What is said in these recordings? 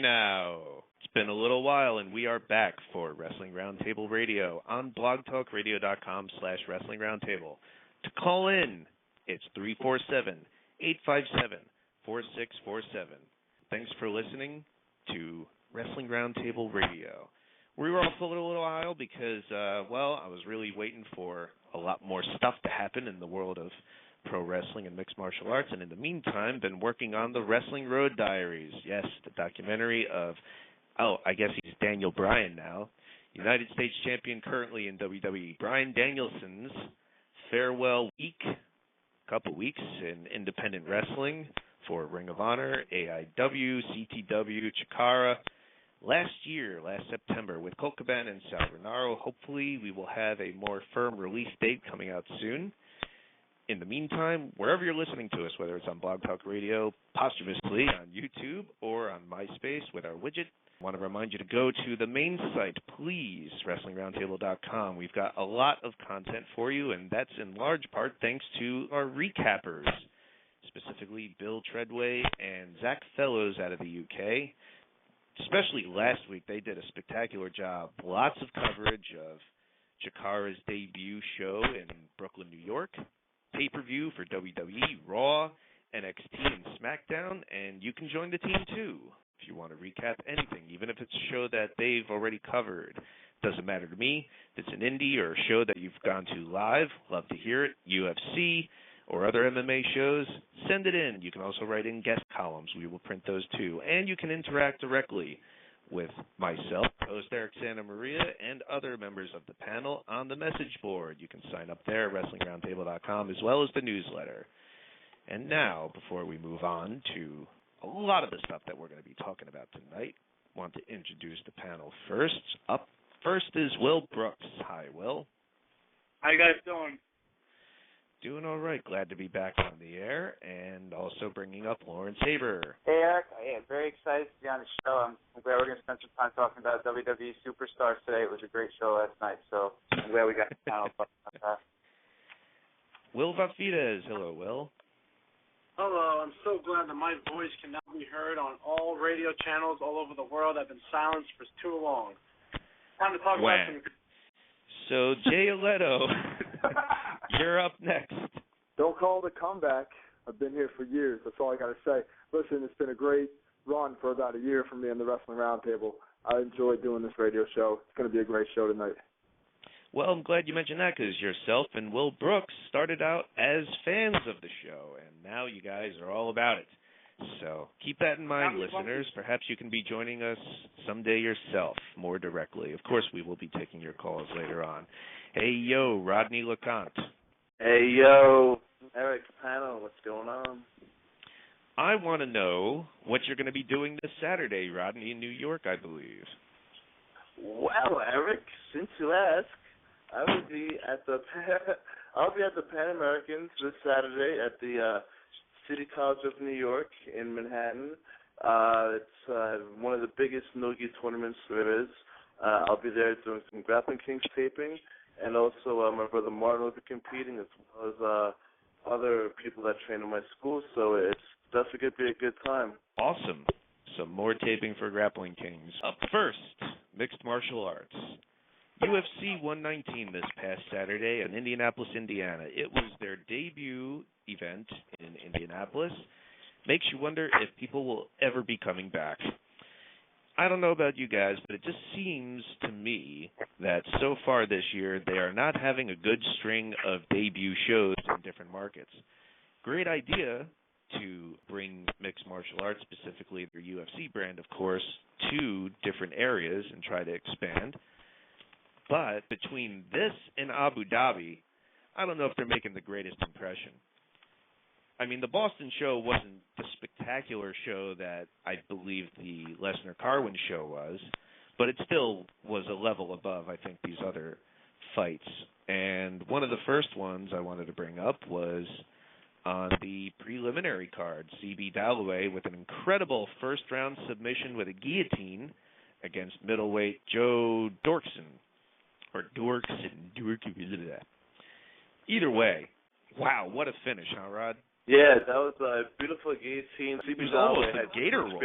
now. It's been a little while, and we are back for Wrestling Roundtable Radio on blogtalkradio.com/wrestlingroundtable. To call in, it's 347-857-4647. Thanks for listening to Wrestling Roundtable Radio. We were off for a little while because, I was really waiting for a lot more stuff to happen in the world of pro wrestling and mixed martial arts, and in the meantime, been working on the Wrestling Road Diaries. Yes, the documentary of, I guess he's Daniel Bryan now, United States champion currently in WWE. Bryan Danielson's farewell couple weeks in independent wrestling for Ring of Honor, AIW, CTW, Chikara. Last September, with Colt Cabana and Sal Rinauro. Hopefully, we will have a more firm release date coming out soon. In the meantime, wherever you're listening to us, whether it's on Blog Talk Radio, posthumously on YouTube, or on MySpace with our widget, I want to remind you to go to the main site, please, WrestlingRoundtable.com. We've got a lot of content for you, and that's in large part thanks to our recappers, specifically Bill Treadway and Zach Fellows out of the UK. Especially last week, they did a spectacular job. Lots of coverage of Chikara's debut show in Brooklyn, New York, pay-per-view for WWE, Raw, NXT, and SmackDown, and you can join the team too if you want to recap anything, even if it's a show that they've already covered. Doesn't matter to me. If it's an indie or a show that you've gone to live, love to hear it. UFC or other MMA shows, send it in. You can also write in guest columns. We will print those too. And you can interact directly with myself, host Eric Santa Maria, and other members of the panel on the message board. You can sign up there at WrestlingRoundtable.com as well as the newsletter. And now, before we move on to a lot of the stuff that we're going to be talking about tonight, I want to introduce the panel first. Up first is Will Brooks. Hi, Will. How you guys doing? Doing all right. Glad to be back on the air, and also bringing up Lawrence Haber. Hey, Eric. I am very excited to be on the show. I'm glad we're going to spend some time talking about WWE Superstars today. It was a great show last night, so I'm glad we got the panel talking about that. Will Vafides. Hello, Will. Hello. I'm so glad that my voice can now be heard on all radio channels all over the world. I've been silenced for too long. Time to talk about some... So, Jay Leto, you're up next. Don't call it a comeback. I've been here for years. That's all I got to say. Listen, it's been a great run for about a year for me on the Wrestling Roundtable. I enjoyed doing this radio show. It's going to be a great show tonight. Well, I'm glad you mentioned that because yourself and Will Brooks started out as fans of the show, and now you guys are all about it. So keep that in mind, listeners. Perhaps you can be joining us someday yourself more directly. Of course, we will be taking your calls later on. Hey, yo, Rodney LeConte. Hey, yo, Eric, panel, what's going on? I want to know what you're going to be doing this Saturday, Rodney, in New York, I believe. Well, Eric, since you ask, I'll be at the Pan Americans this Saturday at the City College of New York in Manhattan. It's one of the biggest no-gi tournaments there is. I'll be there doing some Grappling Kings taping, and also my brother Martin will be competing, as well as other people that train in my school, so it's definitely going to be a good time. Awesome. Some more taping for Grappling Kings. Up first, mixed martial arts. UFC 119 this past Saturday in Indianapolis, Indiana. It was their debut event in Indianapolis. Makes you wonder if people will ever be coming back. I don't know about you guys, but it just seems to me that so far this year they are not having a good string of debut shows in different markets. Great idea to bring mixed martial arts, specifically their UFC brand, of course, to different areas and try to expand. But between this and Abu Dhabi, I don't know if they're making the greatest impression. I mean, the Boston show wasn't the spectacular show that I believe the Lesnar-Carwin show was, but it still was a level above, I think, these other fights. And one of the first ones I wanted to bring up was on the preliminary card, CB Dalloway with an incredible first-round submission with a guillotine against middleweight Joe Dorkson. Or Dorkson. Either way, wow, what a finish, huh, Rod? Yeah, that was a beautiful guillotine. It was almost a gator roll.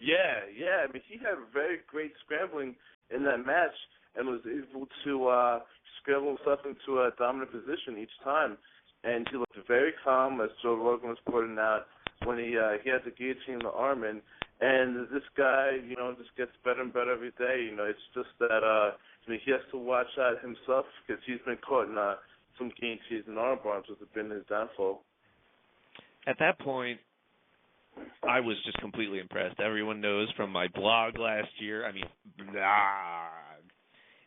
Yeah. I mean, he had very great scrambling in that match and was able to scramble himself into a dominant position each time. And he looked very calm, as Joe Rogan was pointing out, when he had the guillotine the arm in. And this guy, just gets better and better every day. It's just that he has to watch out himself because he's been caught in some guillotines and arm bars, which have been his downfall. At that point, I was just completely impressed. Everyone knows from my blog last year, blog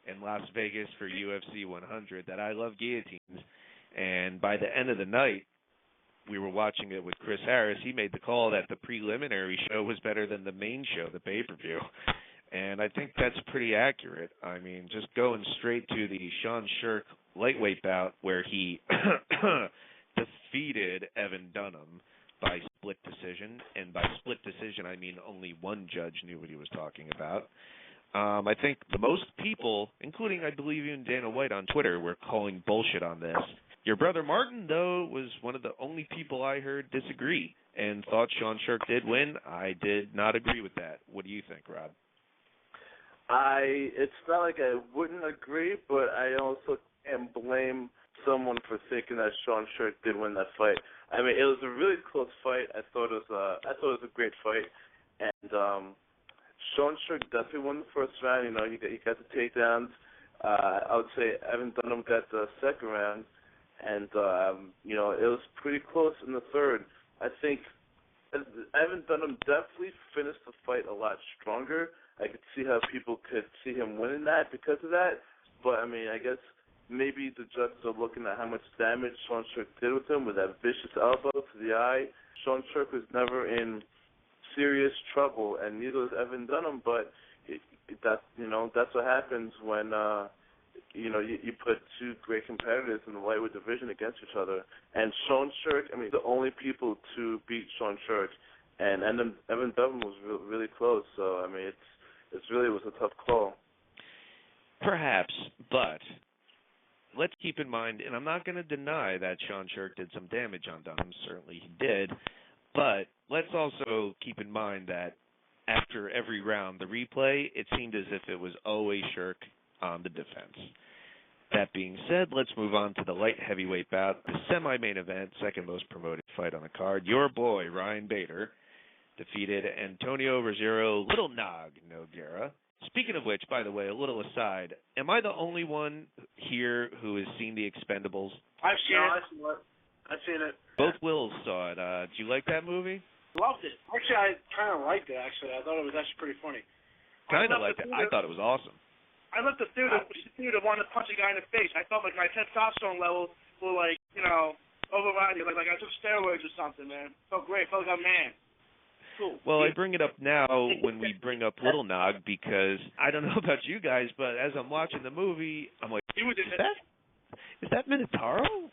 in Las Vegas for UFC 100, that I love guillotines. And by the end of the night, we were watching it with Chris Harris. He made the call that the preliminary show was better than the main show, the pay-per-view. And I think that's pretty accurate. I mean, just going straight to the Sean Shirk lightweight bout where he defeated Evan Dunham by split decision. And by split decision, I mean only one judge knew what he was talking about. I think the most people, including, I believe, even Dana White on Twitter, were calling bullshit on this. Your brother Martin, though, was one of the only people I heard disagree and thought Sean Shirk did win. I did not agree with that. What do you think, Rod? It's not like I wouldn't agree, but I also can't blame someone for thinking that Sean Shirk did win that fight. I mean, it was a really close fight. I thought it was a great fight, and Sean Shirk definitely won the first round. He got the takedowns. I would say Evan Dunham got the second round, and it was pretty close in the third. I think Evan Dunham definitely finished the fight a lot stronger. I could see how people could see him winning that because of that. But, I mean, I guess maybe the judges are looking at how much damage Sean Shirk did with him with that vicious elbow to the eye. Sean Shirk was never in serious trouble, and neither was Evan Dunham. But that's what happens when you put two great competitors in the lightweight division against each other. And Sean Shirk, I mean, the only people to beat Sean Shirk, and Evan Dunham was really close. So I mean, it really was a tough call. Perhaps, but let's keep in mind, and I'm not going to deny that Sean Shirk did some damage on Dunham. Certainly he did. But let's also keep in mind that after every round, the replay, it seemed as if it was always Shirk on the defense. That being said, let's move on to the light heavyweight bout, the semi-main event, second most promoted fight on the card. Your boy, Ryan Bader, defeated Antonio Rosario Little Nog Nogueira. Speaking of which, by the way, a little aside, am I the only one here who has seen The Expendables? I've seen it. Both Wills saw it. Did you like that movie? Loved it. Actually, I kind of liked it, actually. I thought it was actually pretty funny. Kind of liked it. I thought it was awesome. I left the theater wanting to punch a guy in the face. I felt like my testosterone levels were overriding. Like I took steroids or something, man. Felt great. Felt like a man. Cool. Well, I bring it up now when we bring up Little Nog because I don't know about you guys, but as I'm watching the movie, I'm like, is that Minotauro?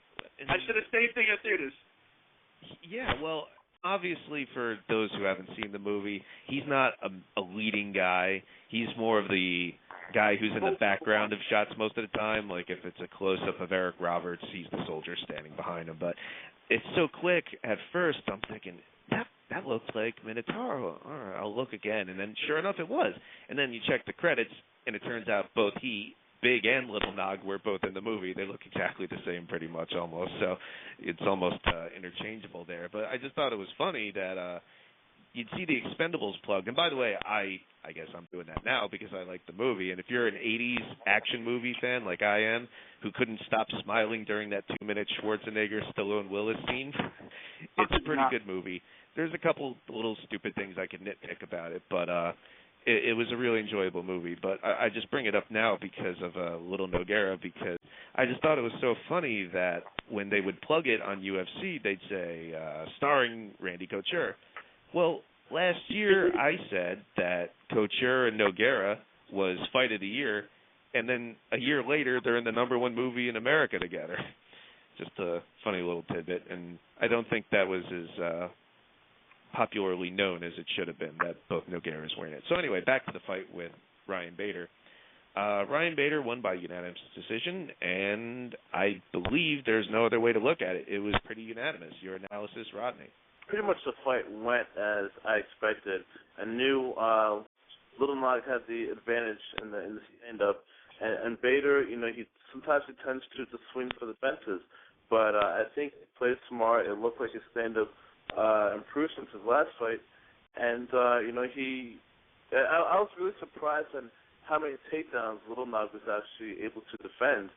I said the same thing in theaters. Yeah, well, obviously for those who haven't seen the movie, he's not a leading guy. He's more of the guy who's in the background of shots most of the time. Like if it's a close-up of Eric Roberts, he's the soldier standing behind him. But it's so quick at first, I'm thinking, that looks like Minotauro. All right, I'll look again. And then sure enough, it was. And then you check the credits, and it turns out both Big and Little Nog were both in the movie. They look exactly the same pretty much almost. So it's almost interchangeable there. But I just thought it was funny that you'd see The Expendables plugged. And by the way, I guess I'm doing that now because I like the movie. And if you're an 80s action movie fan like I am, who couldn't stop smiling during that 2-minute Schwarzenegger Stallone Willis scene, it's a pretty good movie. There's a couple little stupid things I could nitpick about it, but it was a really enjoyable movie. But I just bring it up now because of Little Nogueira, because I just thought it was so funny that when they would plug it on UFC, they'd say, starring Randy Couture. Well, last year I said that Couture and Nogueira was Fight of the Year, and then a year later they're in the #1 movie in America together. Just a funny little tidbit, and I don't think that was as popularly known as it should have been, that both Nogueiras were in it. So anyway, back to the fight with Ryan Bader. Ryan Bader won by unanimous decision, and I believe there's no other way to look at it. It was pretty unanimous. Your analysis, Rodney? pretty much the fight went as I expected. I knew Little Nog had the advantage in the stand-up, and Bader, he sometimes tends to swing for the fences, but I think he played smart. It looked like his stand-up improved since his last fight, and I was really surprised at how many takedowns Little Nog was actually able to defend.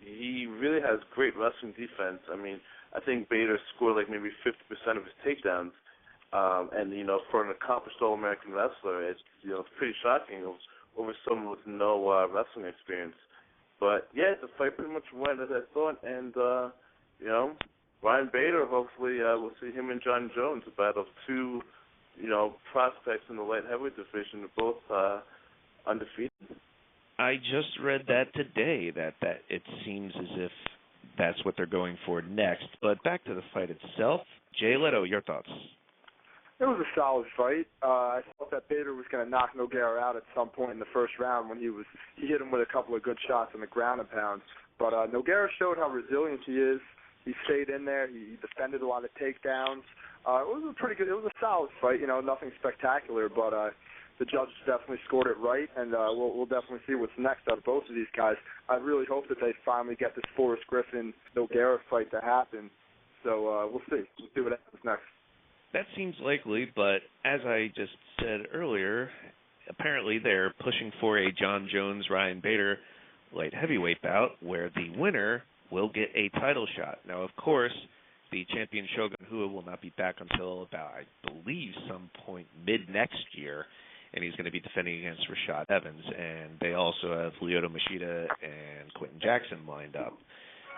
He really has great wrestling defense. I mean, I think Bader scored like maybe 50% of his takedowns, and for an accomplished All-American wrestler, it's pretty shocking over someone with no wrestling experience. But yeah, the fight pretty much went as I thought, and Ryan Bader, hopefully we'll see him and John Jones, a battle of two prospects in the light heavyweight division, both undefeated. I just read that today, that it seems as if that's what they're going for next. But back to the fight itself. Jay Leto, your thoughts? It was a solid fight. I thought that Bader was going to knock Nogueira out at some point in the first round when he hit him with a couple of good shots on the ground and pound. But Nogueira showed how resilient he is. He stayed in there. He defended a lot of takedowns. It was a solid fight. Nothing spectacular, but the judges definitely scored it right, and we'll definitely see what's next out of both of these guys. I really hope that they finally get this Forrest Griffin-Nogueira fight to happen. So we'll see. We'll see what happens next. That seems likely, but as I just said earlier, apparently they're pushing for a John Jones-Ryan Bader light heavyweight bout where the winner will get a title shot. Now, of course, the champion Shogun Rua will not be back until about, I believe, some point mid-next year, and he's going to be defending against Rashad Evans, and they also have Lyoto Machida and Quentin Jackson lined up.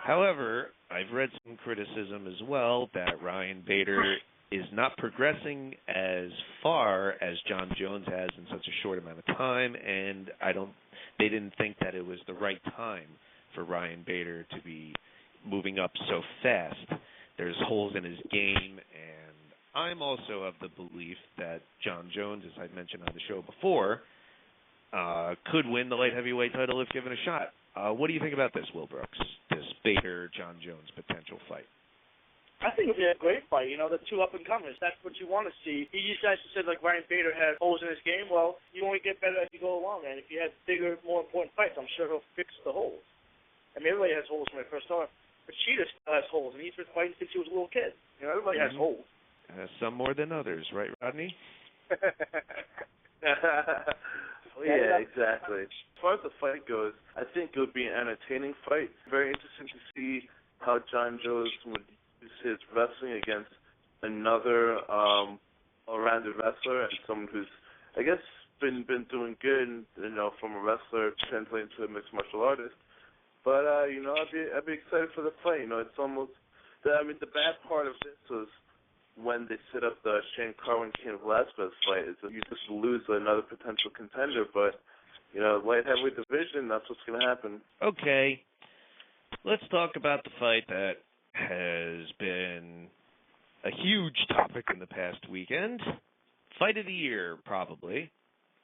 However, I've read some criticism as well that Ryan Bader is not progressing as far as John Jones has in such a short amount of time, and they didn't think that it was the right time for Ryan Bader to be moving up so fast. There's holes in his game, and I'm also of the belief that John Jones, as I mentioned on the show before, could win the light heavyweight title if given a shot. What do you think about this, Will Brooks, this Bader-John Jones potential fight? I think it'll be a great fight. The two up-and-comers. That's what you want to see. You guys said Ryan Bader had holes in his game. Well, you only get better as you go along, and if you have bigger, more important fights, I'm sure he'll fix the holes. I mean, everybody has holes when they first start. Machida still has holes, and he's been fighting since he was a little kid. Everybody has holes. Some more than others, right, Rodney? Yeah, exactly. As far as the fight goes, I think it would be an entertaining fight. Very interesting to see how John Jones would use his wrestling against another all-rounded wrestler and someone who's, I guess, been doing good, from a wrestler translating to a mixed martial artist. But I'd be excited for the fight. It's almost the bad part of this was when they set up the Shane Carwin Cain Velasquez fight is that you just lose another potential contender. But light heavyweight division, that's what's going to happen. Okay, let's talk about the fight that has been a huge topic in the past weekend. Fight of the year, probably.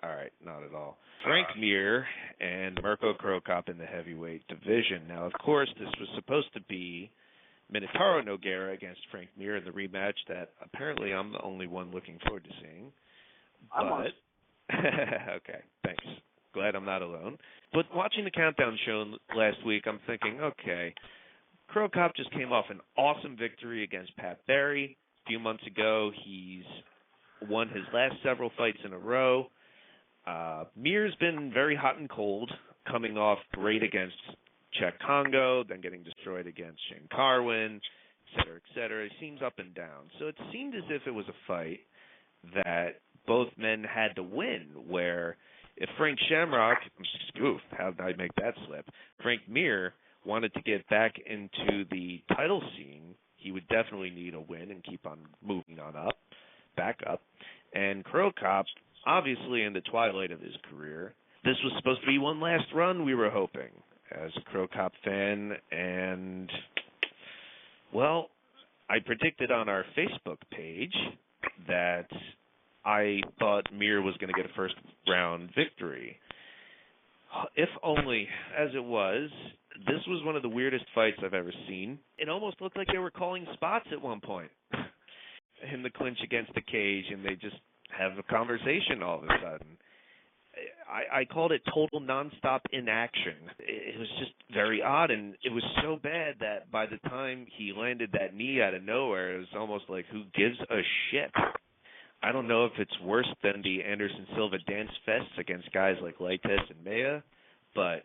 All right, not at all. Frank Mir and Mirko Cro Cop in the heavyweight division. Now, of course, this was supposed to be Minotauro Nogueira against Frank Mir in the rematch that apparently I'm the only one looking forward to seeing. But okay, thanks. Glad I'm not alone. But watching the Countdown show last week, I'm thinking, okay, Cro Cop just came off an awesome victory against Pat Barry a few months ago. He's won his last several fights in a row. Mir's been very hot and cold, coming off great against Czech Congo, then getting destroyed against Shane Carwin, et cetera, et cetera. He seems up and down. So it seemed as if it was a fight that both men had to win, where if Frank Shamrock, how did I make that slip? Frank Mir wanted to get back into the title scene, he would definitely need a win and keep on moving on up, back up. And Cro Cop, obviously in the twilight of his career, this was supposed to be one last run, we were hoping, as a Cro Cop fan. And, well, I predicted on our Facebook page that I thought Mir was going to get a first-round victory. If only, as it was, this was one of the weirdest fights I've ever seen. It almost looked like they were calling spots at one point. him to clinch against the cage, and they just have a conversation all of a sudden. I called it total nonstop inaction. It was just very odd, and it was so bad that by the time he landed that knee out of nowhere, it was almost like, who gives a shit? I don't know if it's worse than the Anderson Silva dance fests against guys like Leites and Maya, but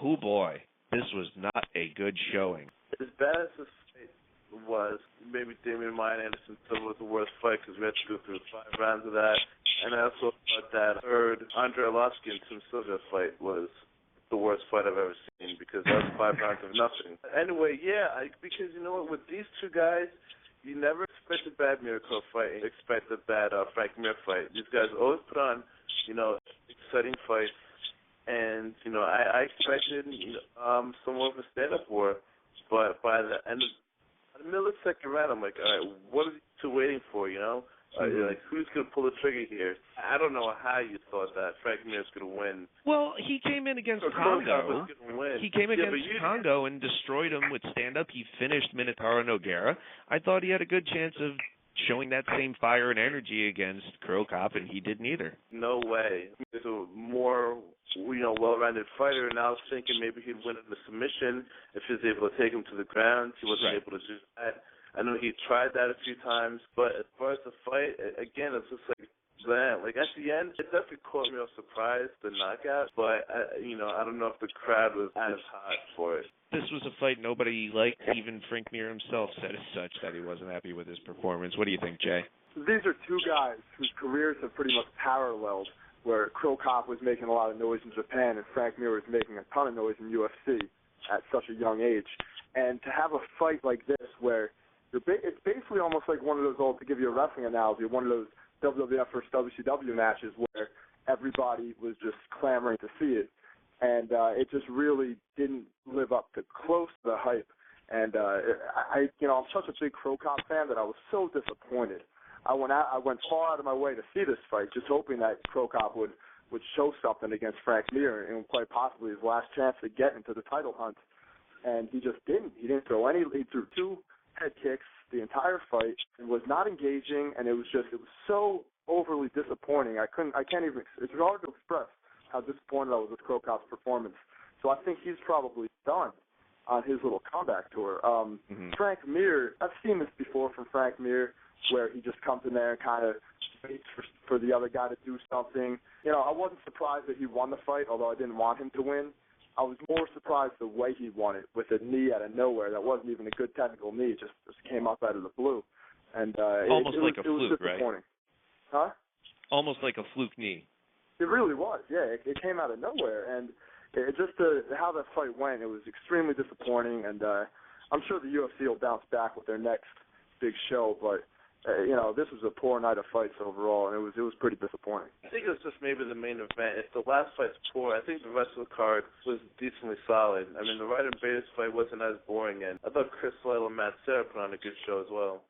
oh boy, this was not a good showing. As bad as this fight was, maybe Damian Maya and Anderson Silva was the worst fight because we had to go through 5 rounds of that. And I also thought that third Andre Arlovski and Tim Silva fight was the worst fight I've ever seen because that was 5 rounds of nothing. Anyway, because you know what, with these two guys, you never expect a bad Miracle fight. You expect a bad Frank Mir fight. These guys always put on, exciting fights. And, I expected some more of a stand-up war. But by the end of the middle of the second round, I'm like, all right, what are these two waiting for, Like, who's going to pull the trigger here? I don't know how you thought that Frank Mir's going to win. Well, he came in against Congo. He came against Congo and destroyed him with stand-up. He finished Minotauro Nogueira. I thought he had a good chance of showing that same fire and energy against Cro Cop, and he didn't either. No way. He's a more, well-rounded fighter, and I was thinking maybe he'd win in the submission if he was able to take him to the ground. He wasn't able to do that. I know he tried that a few times, but as far as the fight, again, it's just like, man, like at the end, it definitely caught me off surprise, the knockout, but, I don't know if the crowd was as hot for it. This was a fight nobody liked. Even Frank Mir himself said as such that he wasn't happy with his performance. What do you think, Jay? These are two guys whose careers have pretty much paralleled, where Cro Cop was making a lot of noise in Japan and Frank Mir was making a ton of noise in UFC at such a young age. And to have a fight like this where it's basically almost like one of those old, to give you a wrestling analogy, one of those WWF versus WCW matches where everybody was just clamoring to see it. And it just really didn't live up to close to the hype. And I'm such a big Cro Cop fan that I was so disappointed. I went far out of my way to see this fight, just hoping that Cro Cop would show something against Frank Mir and quite possibly his last chance to get into the title hunt. And he just didn't. He didn't throw any. He threw 2 head kicks the entire fight and was not engaging, and it was so overly disappointing. It's hard to express how disappointed I was with Cro Cop's performance. So I think he's probably done on his little comeback tour. Frank Mir, I've seen this before from Frank Mir, where he just comes in there and kind of waits for the other guy to do something. I wasn't surprised that he won the fight, although I didn't want him to win. I was more surprised the way he won it, with a knee out of nowhere. That wasn't even a good technical knee. It just came up out of the blue. And almost it like was, a fluke, it was disappointing. right? Huh? Almost like a fluke knee. It really was, yeah. It came out of nowhere. And how that fight went, it was extremely disappointing. And I'm sure the UFC will bounce back with their next big show, but this was a poor night of fights overall, and it was pretty disappointing. I think it was just maybe the main event. If the last fight's poor, I think the rest of the card was decently solid. I mean, the Ryder Bates fight wasn't as boring, and I thought Chris Lytle and Matt Serra put on a good show as well.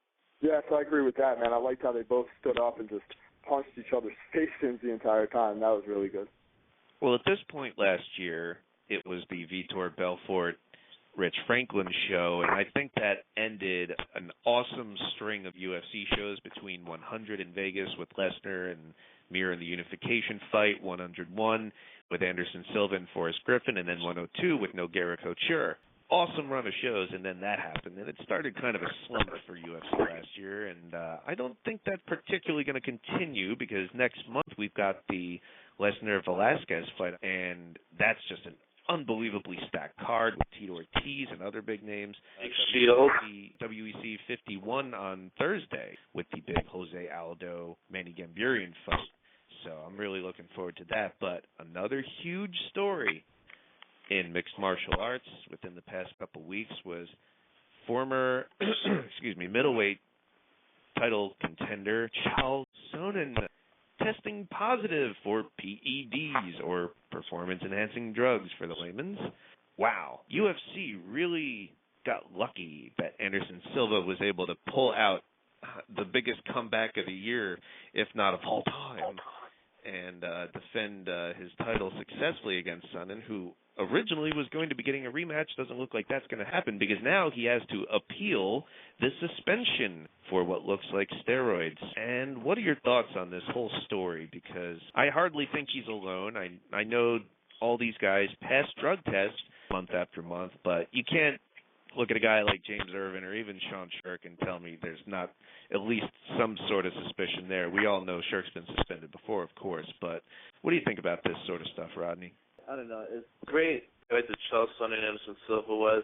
Yes, I agree with that, man. I liked how they both stood up and just punched each other's faces the entire time. That was really good. Well, at this point last year, it was the Vitor Belfort Rich Franklin show, and I think that ended an awesome string of UFC shows between 100 in Vegas with Lesnar and Mir in the unification fight, 101 with Anderson Silva and Forrest Griffin, and then 102 with Nogueira Couture. Awesome run of shows, and then that happened, and it started kind of a slump for UFC last year, and I don't think that's particularly going to continue because next month we've got the Lesnar-Velasquez fight, and that's just an unbelievably stacked card with Tito Ortiz and other big names. WEC 51 on Thursday with the big Jose Aldo Manny Gambirian fight. So I'm really looking forward to that. But another huge story in mixed martial arts within the past couple weeks was former middleweight title contender Chael Sonnen testing positive for PEDs, or performance-enhancing drugs for the layman's. Wow. UFC really got lucky that Anderson Silva was able to pull out the biggest comeback of the year, if not of all time. and defend his title successfully against Sonnen, who originally was going to be getting a rematch. Doesn't look like that's going to happen because now he has to appeal the suspension for what looks like steroids. And what are your thoughts on this whole story? Because I hardly think he's alone. I know all these guys pass drug tests month after month, but you can't look at a guy like James Irvin or even Sean Sherk and tell me there's not at least some sort of suspicion there. We all know Sherk's been suspended before, of course, but what do you think about this sort of stuff, Rodney? I don't know. It's great the way that Charles Sonnen and Anderson Silva was.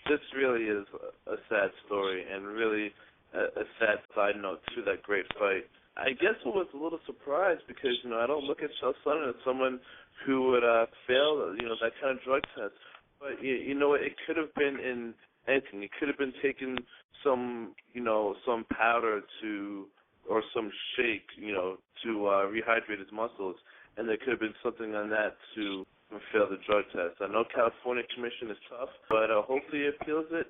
This really is a sad story and really a sad side note to that great fight. I guess I was a little surprised because, I don't look at Charles Sonnen as someone who would fail, that kind of drug test. But, it could have been in anything. It could have been taking some powder or some shake, to rehydrate his muscles. And there could have been something on that to fail the drug test. I know California Commission is tough, but hopefully he appeals it.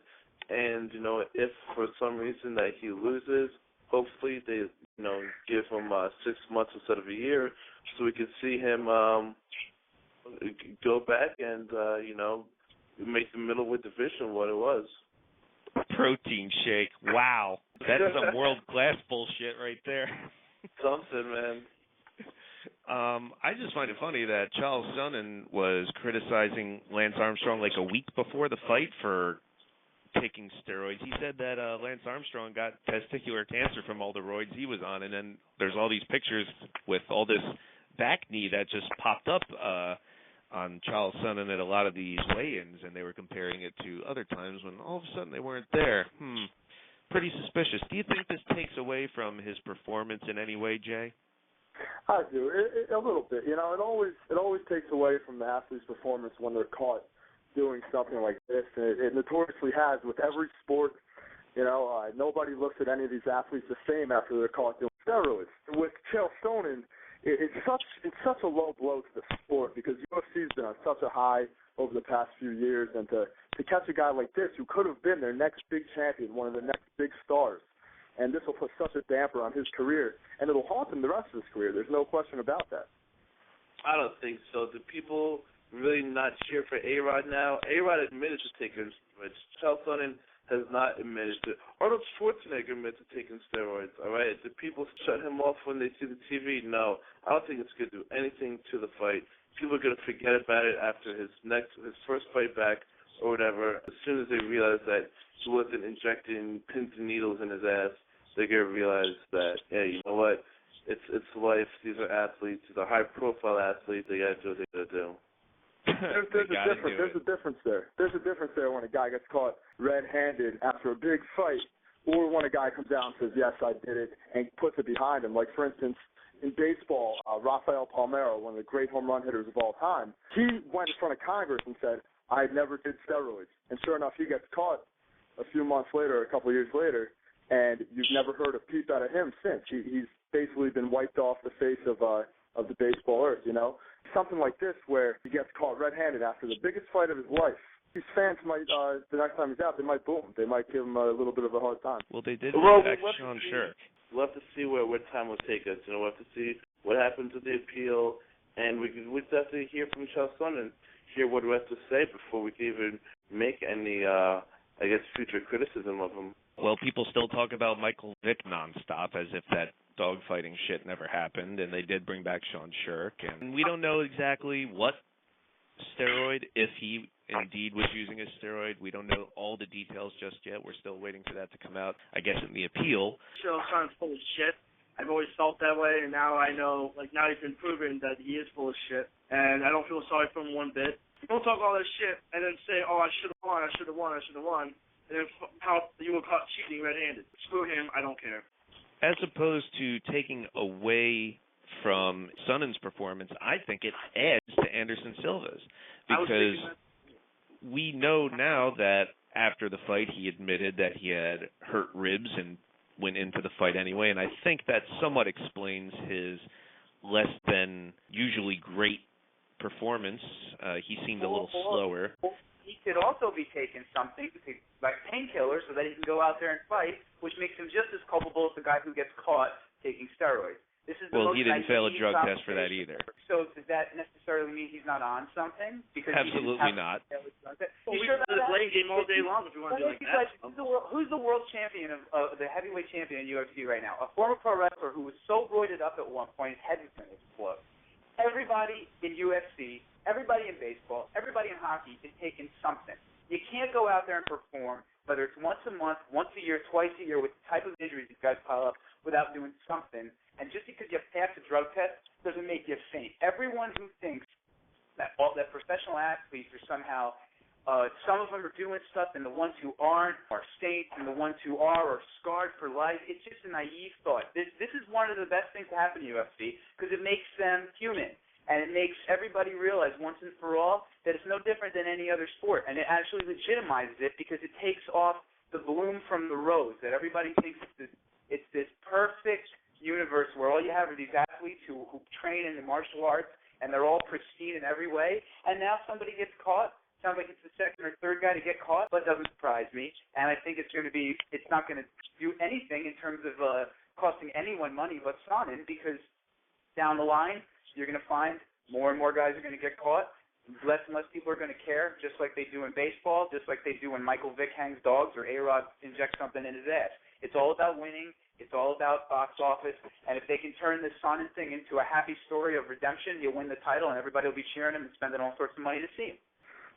And, if for some reason that he loses, hopefully they, give him 6 months instead of a year so we can see him go back and, make the middleweight division what it was. Protein shake. Wow. That's some world-class bullshit right there. Something, man. I just find it funny that Charles Sonnen was criticizing Lance Armstrong like a week before the fight for taking steroids. He said that Lance Armstrong got testicular cancer from all the roids he was on, and then there's all these pictures with all this back knee that just popped up on Charles Sonnen at a lot of these weigh-ins, and they were comparing it to other times when all of a sudden they weren't there. Pretty suspicious. Do you think this takes away from his performance in any way, Jay? I do. A little bit. It always takes away from the athlete's performance when they're caught doing something like this. And it notoriously has with every sport. Nobody looks at any of these athletes the same after they're caught doing steroids. With Chael Sonnen, it's such a low blow to the sport because UFC's been on such a high over the past few years, and to catch a guy like this who could have been their next big champion, one of the next big stars, and this will put such a damper on his career, and it'll haunt him the rest of his career. There's no question about that. I don't think so. Do people really not cheer for A-Rod now? A-Rod admitted to taking steroids. Charles Sonnen has not admitted to. Arnold Schwarzenegger admitted to taking steroids, all right? Do people shut him off when they see the TV? No. I don't think it's going to do anything to the fight. People are going to forget about it after his first fight back or whatever. As soon as they realize that he wasn't injecting pins and needles in his ass, they're going to realize that, hey, you know what? It's life. These are athletes. These are high-profile athletes. They got to do what they got to do. There's a difference there. There's a difference there when a guy gets caught red-handed after a big fight, or when a guy comes out and says, yes, I did it, and puts it behind him. Like, for instance, in baseball, Rafael Palmeiro, one of the great home run hitters of all time, he went in front of Congress and said, I never did steroids. And sure enough, he gets caught a few months later, a couple of years later, and you've never heard a peep out of him since. He's basically been wiped off the face of the baseball earth, Something like this where he gets caught red-handed after the biggest fight of his life. These fans might, the next time he's out, they might boo him. They might give him a little bit of a hard time. Well, they did back Sean Sherk. We'll have to see where time will take us. We'll have to see what happens with the appeal, and we definitely hear from Charles Sonnen and hear what he has to say before we can even make any, future criticism of him. Well, people still talk about Michael Vick nonstop as if that dogfighting shit never happened, and they did bring back Sean Sherk, and we don't know exactly what steroid, if he indeed was using a steroid. We don't know all the details just yet. We're still waiting for that to come out, I guess, in the appeal. Chael Sonnen's full of shit. I've always felt that way, and now I know, now he's been proven that he is full of shit, and I don't feel sorry for him one bit. Don't talk all that shit and then say, I should have won, and then how you were caught cheating red-handed. Screw him, I don't care. As opposed to taking away from Sonnen's performance, I think it adds to Anderson Silva's, because we know now that after the fight he admitted that he had hurt ribs and went into the fight anyway, and I think that somewhat explains his less than usually great performance. He seemed a little slower. He could also be taking something like painkillers so that he can go out there and fight, which makes him just as culpable as the guy who gets caught taking steroids. This is the Well, most he didn't fail a naive drug test for that conversation. either. So does that necessarily mean he's not on something? Because Absolutely not. Well, You we sure can about play the that? blame game all day long if you want to do like that. Who's the world champion of the heavyweight champion in UFC right now? A former pro wrestler who was so roided up at one point his head was going to explode. Everybody in UFC, everybody in baseball, everybody in hockey is taking something. You can't go out there and perform, whether it's once a month, once a year, twice a year, with the type of injuries these guys pile up, without doing something. And just because you pass a drug test doesn't make you a saint. Everyone who thinks that professional athletes are somehow, some of them are doing stuff, and the ones who aren't are saints, and the ones who are scarred for life. It's just a naive thought. This is one of the best things to happen to UFC because it makes them human. And it makes everybody realize once and for all that it's no different than any other sport. And it actually legitimizes it because it takes off the bloom from the rose, that everybody thinks it's this perfect universe where all you have are these athletes who train in the martial arts, and they're all pristine in every way. And now somebody gets caught. Sounds like it's the second or third guy to get caught, but it doesn't surprise me. And I think it's not going to do anything in terms of costing anyone money but Sonnen, because down the line, you're going to find more and more guys are going to get caught. Less and less people are going to care, just like they do in baseball, just like they do when Michael Vick hangs dogs or A-Rod injects something in his ass. It's all about winning. It's all about box office. And if they can turn this Sonnen thing into a happy story of redemption, you'll win the title, and everybody will be cheering him and spending all sorts of money to see him.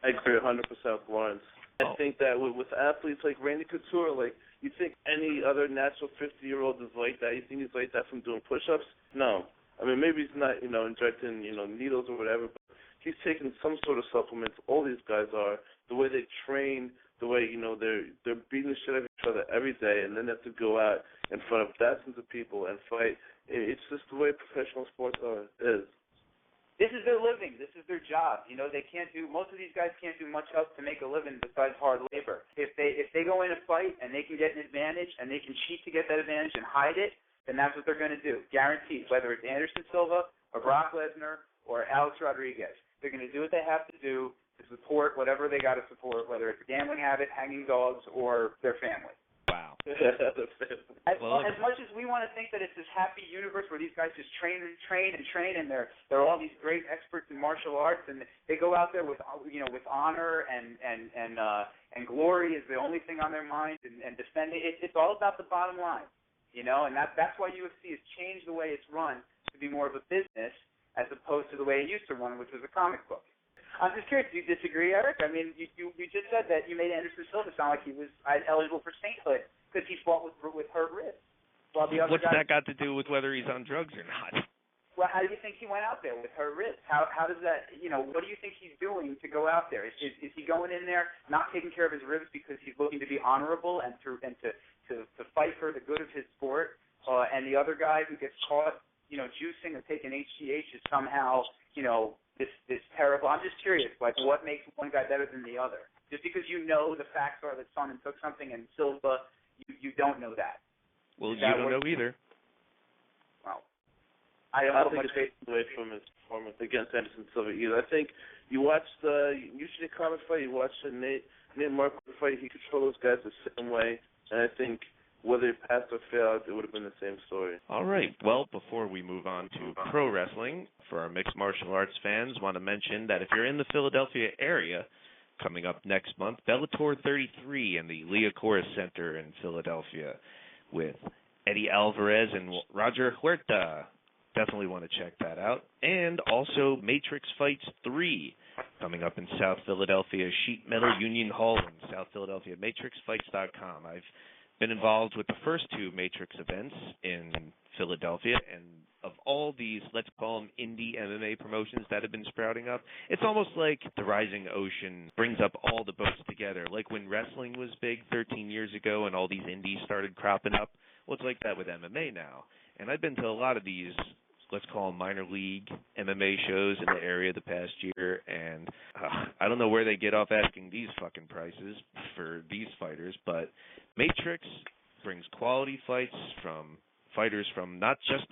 I agree 100% with Lawrence. I think that with athletes like Randy Couture, like, you think any other natural 50-year-old is like that? You think he's like that from doing push-ups? No. I mean, maybe he's not, injecting, needles or whatever, but he's taking some sort of supplements. All these guys are. The way they train, the way, they're beating the shit out of each other every day, and then they have to go out in front of thousands of people and fight. It's just the way professional sports is. This is their living. This is their job. Most of these guys can't do much else to make a living besides hard labor. If they go in a fight and they can get an advantage and they can cheat to get that advantage and hide it, then that's what they're going to do. Guaranteed, whether it's Anderson Silva or Brock Lesnar or Alex Rodriguez. They're going to do what they have to do to support whatever they got to support, whether it's a gambling habit, hanging dogs, or their family. Wow. As much as we want to think that it's this happy universe where these guys just train, and they're all these great experts in martial arts, and they go out there with honor and glory is the only thing on their mind, and defending it. It's all about the bottom line. And that's why UFC has changed the way it's run to be more of a business as opposed to the way it used to run, which was a comic book. I'm just curious, do you disagree, Eric? I mean, you just said that you made Anderson Silva sound like he was eligible for sainthood because he fought with hurt wrists. While the other What's that got to do with whether he's on drugs or not? Well, how do you think he went out there with hurt wrists? How does that, what do you think he's doing to go out there? Is he going in there not taking care of his ribs because he's looking to be honorable and to fight for the good of his sport? And the other guy who gets caught, juicing or taking HGH is somehow, this terrible. I'm just curious, like, what makes one guy better than the other? Just because the facts are that Sonnen took something and Silva, you don't know that. Well, you don't know either. Well, I don't think it's taken away from his performance against Anderson Silva either. I think you watch the Yuji Nagata fight, you watch the Nate Marquardt fight, he controlled those guys the same way, and I think whether he passed or failed, it would have been the same story. All right. Well, before we move on to pro wrestling, for our mixed martial arts fans, want to mention that if you're in the Philadelphia area, coming up next month, Bellator 33 in the Liacouras Center in Philadelphia with Eddie Alvarez and Roger Huerta. Definitely want to check that out. And also Matrix Fights 3 coming up in South Philadelphia, Sheet Metal Union Hall in South Philadelphia, matrixfights.com. I've been involved with the first two Matrix events in Philadelphia, and of all these, let's call them indie MMA promotions that have been sprouting up, it's almost like the rising ocean brings up all the boats together. Like when wrestling was big 13 years ago and all these indies started cropping up, well, it's like that with MMA now. And I've been to a lot of these, let's call them minor league MMA shows in the area the past year, and I don't know where they get off asking these fucking prices for these fighters, but Matrix brings quality fights from fighters from not just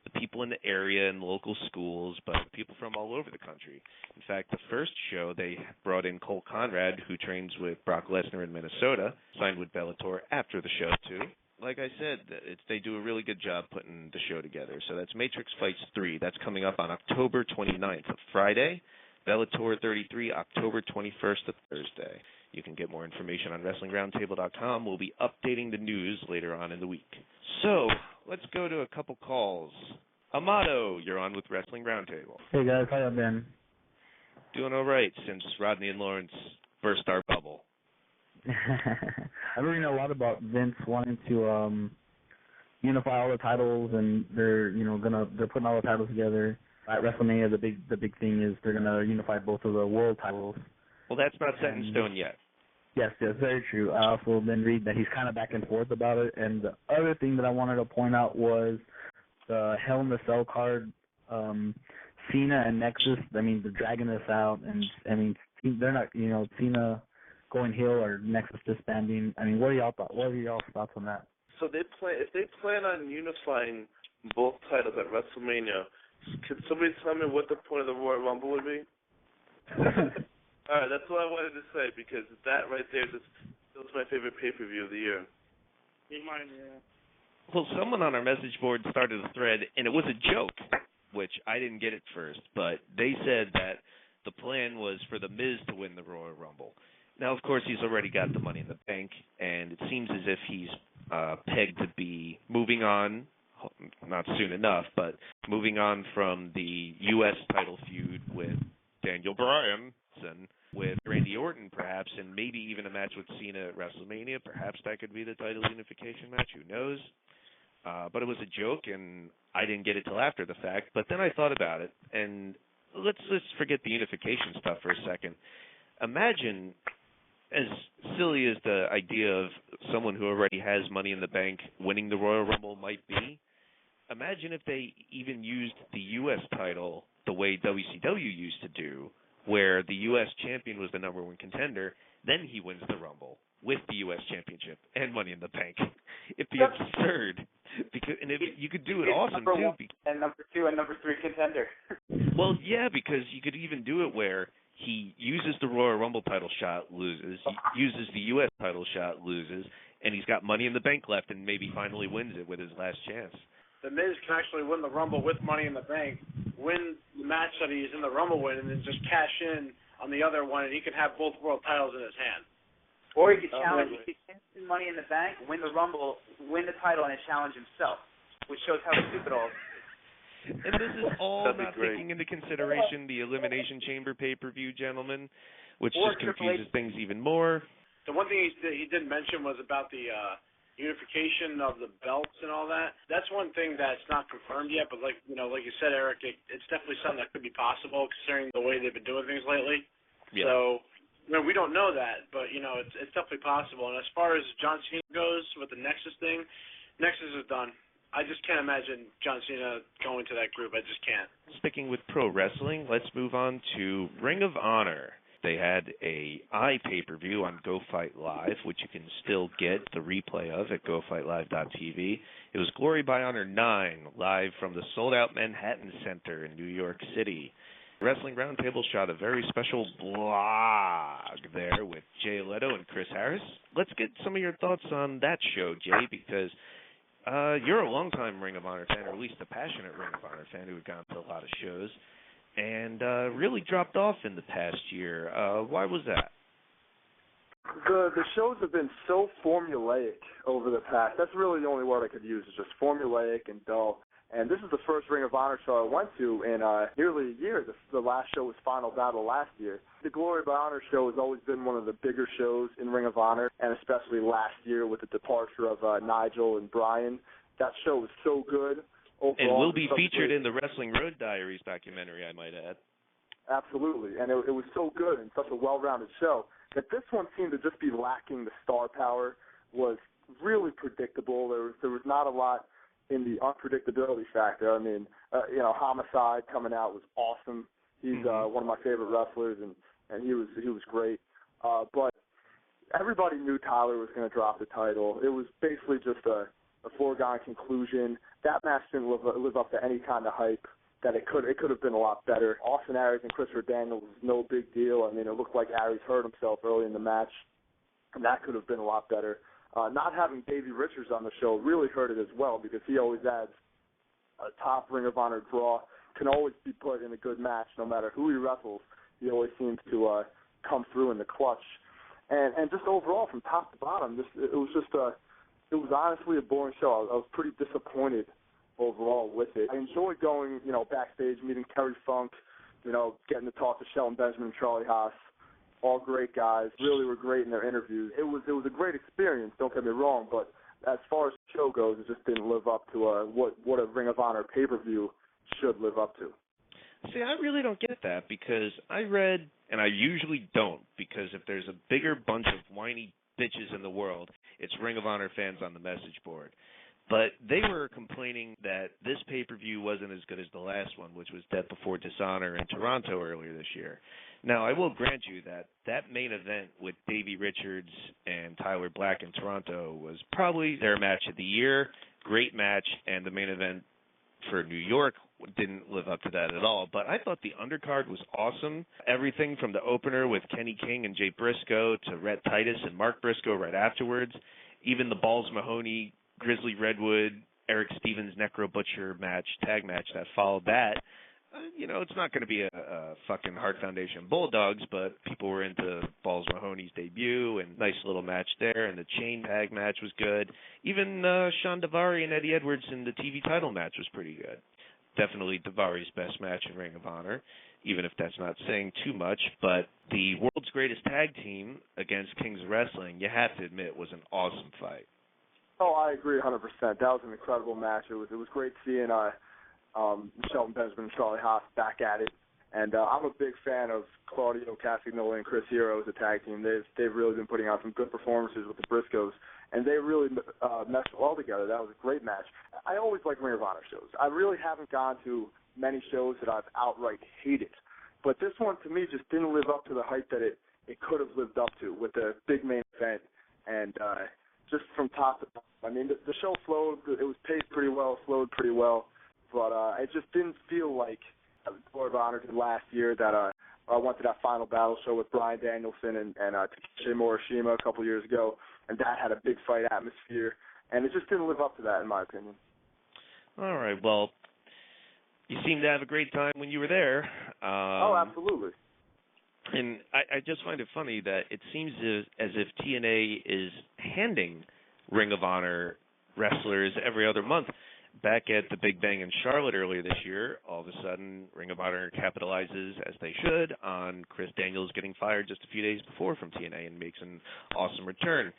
the people in the area and local schools, but people from all over the country. In fact, the first show, they brought in Cole Conrad, who trains with Brock Lesnar in Minnesota, signed with Bellator after the show, too. like I said, they do a really good job putting the show together. So that's Matrix Fights 3. That's coming up on October 29th, a Friday. Bellator 33, October 21st, a Thursday. You can get more information on WrestlingRoundtable.com. We'll be updating the news later on in the week. So let's go to a couple calls. Amato, you're on with Wrestling Roundtable. Hey guys, how y'all been? Doing all right since Rodney and Lawrence burst our bubble. I really know a lot about Vince wanting to unify all the titles, and they're putting all the titles together. At WrestleMania, the big thing is they're gonna unify both of the world titles. Well, that's not set in stone yet. Yes, very true. I also then read that he's kind of back and forth about it. And the other thing that I wanted to point out was the Hell in the Cell card. Cena and Nexus, I mean, they're dragging this out, and I mean, they're not, Cena going heel or Nexus disbanding. I mean, what are y'all's thoughts on that? So if they plan on unifying both titles at WrestleMania, can somebody tell me what the point of the Royal Rumble would be? All right, that's what I wanted to say, because that right there was my favorite pay-per-view of the year. Mine, yeah. Well, someone on our message board started a thread, and it was a joke, which I didn't get at first, but they said that the plan was for The Miz to win the Royal Rumble. Now, of course, he's already got the Money in the Bank, and it seems as if he's pegged to be moving on, not soon enough, but moving on from the U.S. title feud with Daniel Bryan, with Randy Orton, perhaps, and maybe even a match with Cena at WrestleMania. Perhaps that could be the title unification match. Who knows? But it was a joke, and I didn't get it till after the fact. But then I thought about it, and let's forget the unification stuff for a second. Imagine, as silly as the idea of someone who already has Money in the Bank winning the Royal Rumble might be, imagine if they even used the U.S. title the way WCW used to do, where the U.S. champion was the number one contender, then he wins the Rumble with the U.S. championship and Money in the Bank. It'd be absurd. You could do it awesome, too. And number 2 and number 3 contender. Well, yeah, because you could even do it where he uses the Royal Rumble title shot, loses. He uses the U.S. title shot, loses. And he's got Money in the Bank left and maybe finally wins it with his last chance. The Miz can actually win the Rumble with Money in the Bank, win the match that he's in the Rumble with, and then just cash in on the other one, and he can have both world titles in his hand. Or he could challenge, he could win Money in the Bank, win the Rumble, win the title, and challenge himself, which shows how stupid all. And this is all not taking into consideration the Elimination Chamber pay-per-view, gentlemen, which just confuses things even more. The one thing he didn't mention was about the unification of the belts and all that. That's one thing that's not confirmed yet, but like you said, Eric, it's definitely something that could be possible considering the way they've been doing things lately. Yeah. So, we don't know that, but it's definitely possible. And as far as John Cena goes with the Nexus thing, Nexus is done. I just can't imagine John Cena going to that group. I just can't. Sticking with pro wrestling, let's move on to Ring of Honor. They had a pay-per-view on Go Fight Live, which you can still get the replay of at GoFightLive.tv. It was Glory by Honor 9, live from the sold-out Manhattan Center in New York City. Wrestling Roundtable shot a very special blog there with Jay Leto and Chris Harris. Let's get some of your thoughts on that show, Jay, because you're a longtime Ring of Honor fan, or at least a passionate Ring of Honor fan who had gone to a lot of shows, and really dropped off in the past year. Why was that? The shows have been so formulaic over the past. That's really the only word I could use, is just formulaic and dull. And this is the first Ring of Honor show I went to in nearly a year. The last show was Final Battle last year. The Glory by Honor show has always been one of the bigger shows in Ring of Honor, and especially last year with the departure of Nigel and Bryan. That show was so good. Overall, and will be featured in the Wrestling Road Diaries documentary, I might add. Absolutely, and it was so good and such a well-rounded show that this one seemed to just be lacking the star power. Was really predictable. There was not a lot in the unpredictability factor. I mean, Homicide coming out was awesome. He's one of my favorite wrestlers, and he was great. But everybody knew Tyler was going to drop the title. It was basically just a foregone conclusion. That match didn't live up to any kind of hype. That it could have been a lot better. Austin Aries and Christopher Daniels was no big deal. I mean, it looked like Aries hurt himself early in the match, and that could have been a lot better. not having Davey Richards on the show really hurt it as well because he always adds a top Ring of Honor draw, can always be put in a good match no matter who he wrestles. He always seems to come through in the clutch. And just overall, from top to bottom, it was honestly a boring show. I was pretty disappointed overall with it. I enjoyed going, backstage, meeting Terry Funk, getting to talk to Shelton Benjamin and Charlie Haas. All great guys, really were great in their interviews. It was a great experience, don't get me wrong, but as far as the show goes, it just didn't live up to what a Ring of Honor pay-per-view should live up to. See, I really don't get that because I read, and I usually don't, because if there's a bigger bunch of whiny bitches in the world, it's Ring of Honor fans on the message board. But they were complaining that this pay-per-view wasn't as good as the last one, which was Death Before Dishonor in Toronto earlier this year. Now, I will grant you that main event with Davey Richards and Tyler Black in Toronto was probably their match of the year. Great match, and the main event for New York didn't live up to that at all. But I thought the undercard was awesome. Everything from the opener with Kenny King and Jay Briscoe to Rhett Titus and Mark Briscoe right afterwards, even the Balls Mahoney, Grizzly Redwood, Eric Stevens, Necro Butcher tag match that followed that. It's not going to be a fucking Hart Foundation Bulldogs, but people were into Balls Mahoney's debut and nice little match there, and the chain tag match was good. Even Sean Daivari and Eddie Edwards in the TV title match was pretty good. Definitely Daivari's best match in Ring of Honor, even if that's not saying too much, but the world's greatest tag team against Kings of Wrestling, you have to admit, was an awesome fight. Oh, I agree 100%. That was an incredible match. It was great seeing Shelton Benjamin and Charlie Haas back at it. And I'm a big fan of Claudio Castagnoli and Chris Hero as a tag team. They've really been putting out some good performances with the Briscoes, and they really meshed well together. That was a great match. I always like Ring of Honor shows. I really haven't gone to many shows that I've outright hated. But this one, to me, just didn't live up to the hype that it could have lived up to with the big main event and just from top to bottom. I mean, the show flowed. It was paced pretty well, flowed pretty well. But it just didn't feel like Ring of Honor did last year that I went to that Final Battle show with Bryan Danielson and Takeshi Morishima a couple years ago, and that had a big fight atmosphere. And it just didn't live up to that, in my opinion. All right, well, you seemed to have a great time when you were there. Oh, absolutely. And I just find it funny that it seems as if TNA is handing Ring of Honor wrestlers every other month. Back at the Big Bang in Charlotte earlier this year, all of a sudden Ring of Honor capitalizes, as they should, on Chris Daniels getting fired just a few days before from TNA and makes an awesome return.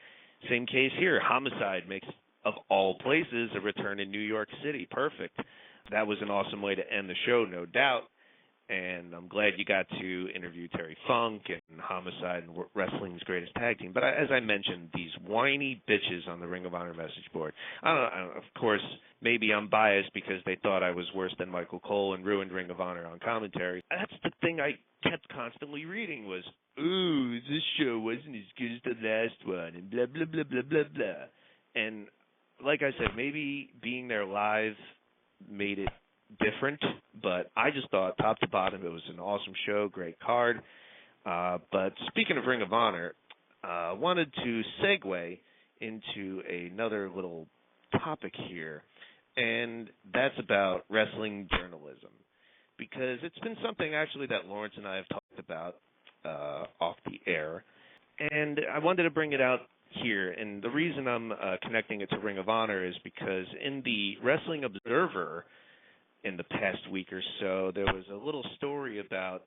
Same case here. Homicide makes, of all places, a return in New York City. Perfect. That was an awesome way to end the show, no doubt. And I'm glad you got to interview Terry Funk and Homicide and Wrestling's greatest tag team. But as I mentioned, these whiny bitches on the Ring of Honor message board. I don't know, of course, maybe I'm biased because they thought I was worse than Michael Cole and ruined Ring of Honor on commentary. That's the thing I kept constantly reading was, ooh, this show wasn't as good as the last one, and blah, blah, blah, blah, blah, blah. And like I said, maybe being there live made it different, but I just thought top to bottom it was an awesome show, great card. But speaking of Ring of Honor, wanted to segue into another little topic here, and that's about wrestling journalism, because it's been something actually that Lawrence and I have talked about off the air, and I wanted to bring it out here. And the reason I'm connecting it to Ring of Honor is because in the Wrestling Observer in the past week or so, there was a little story about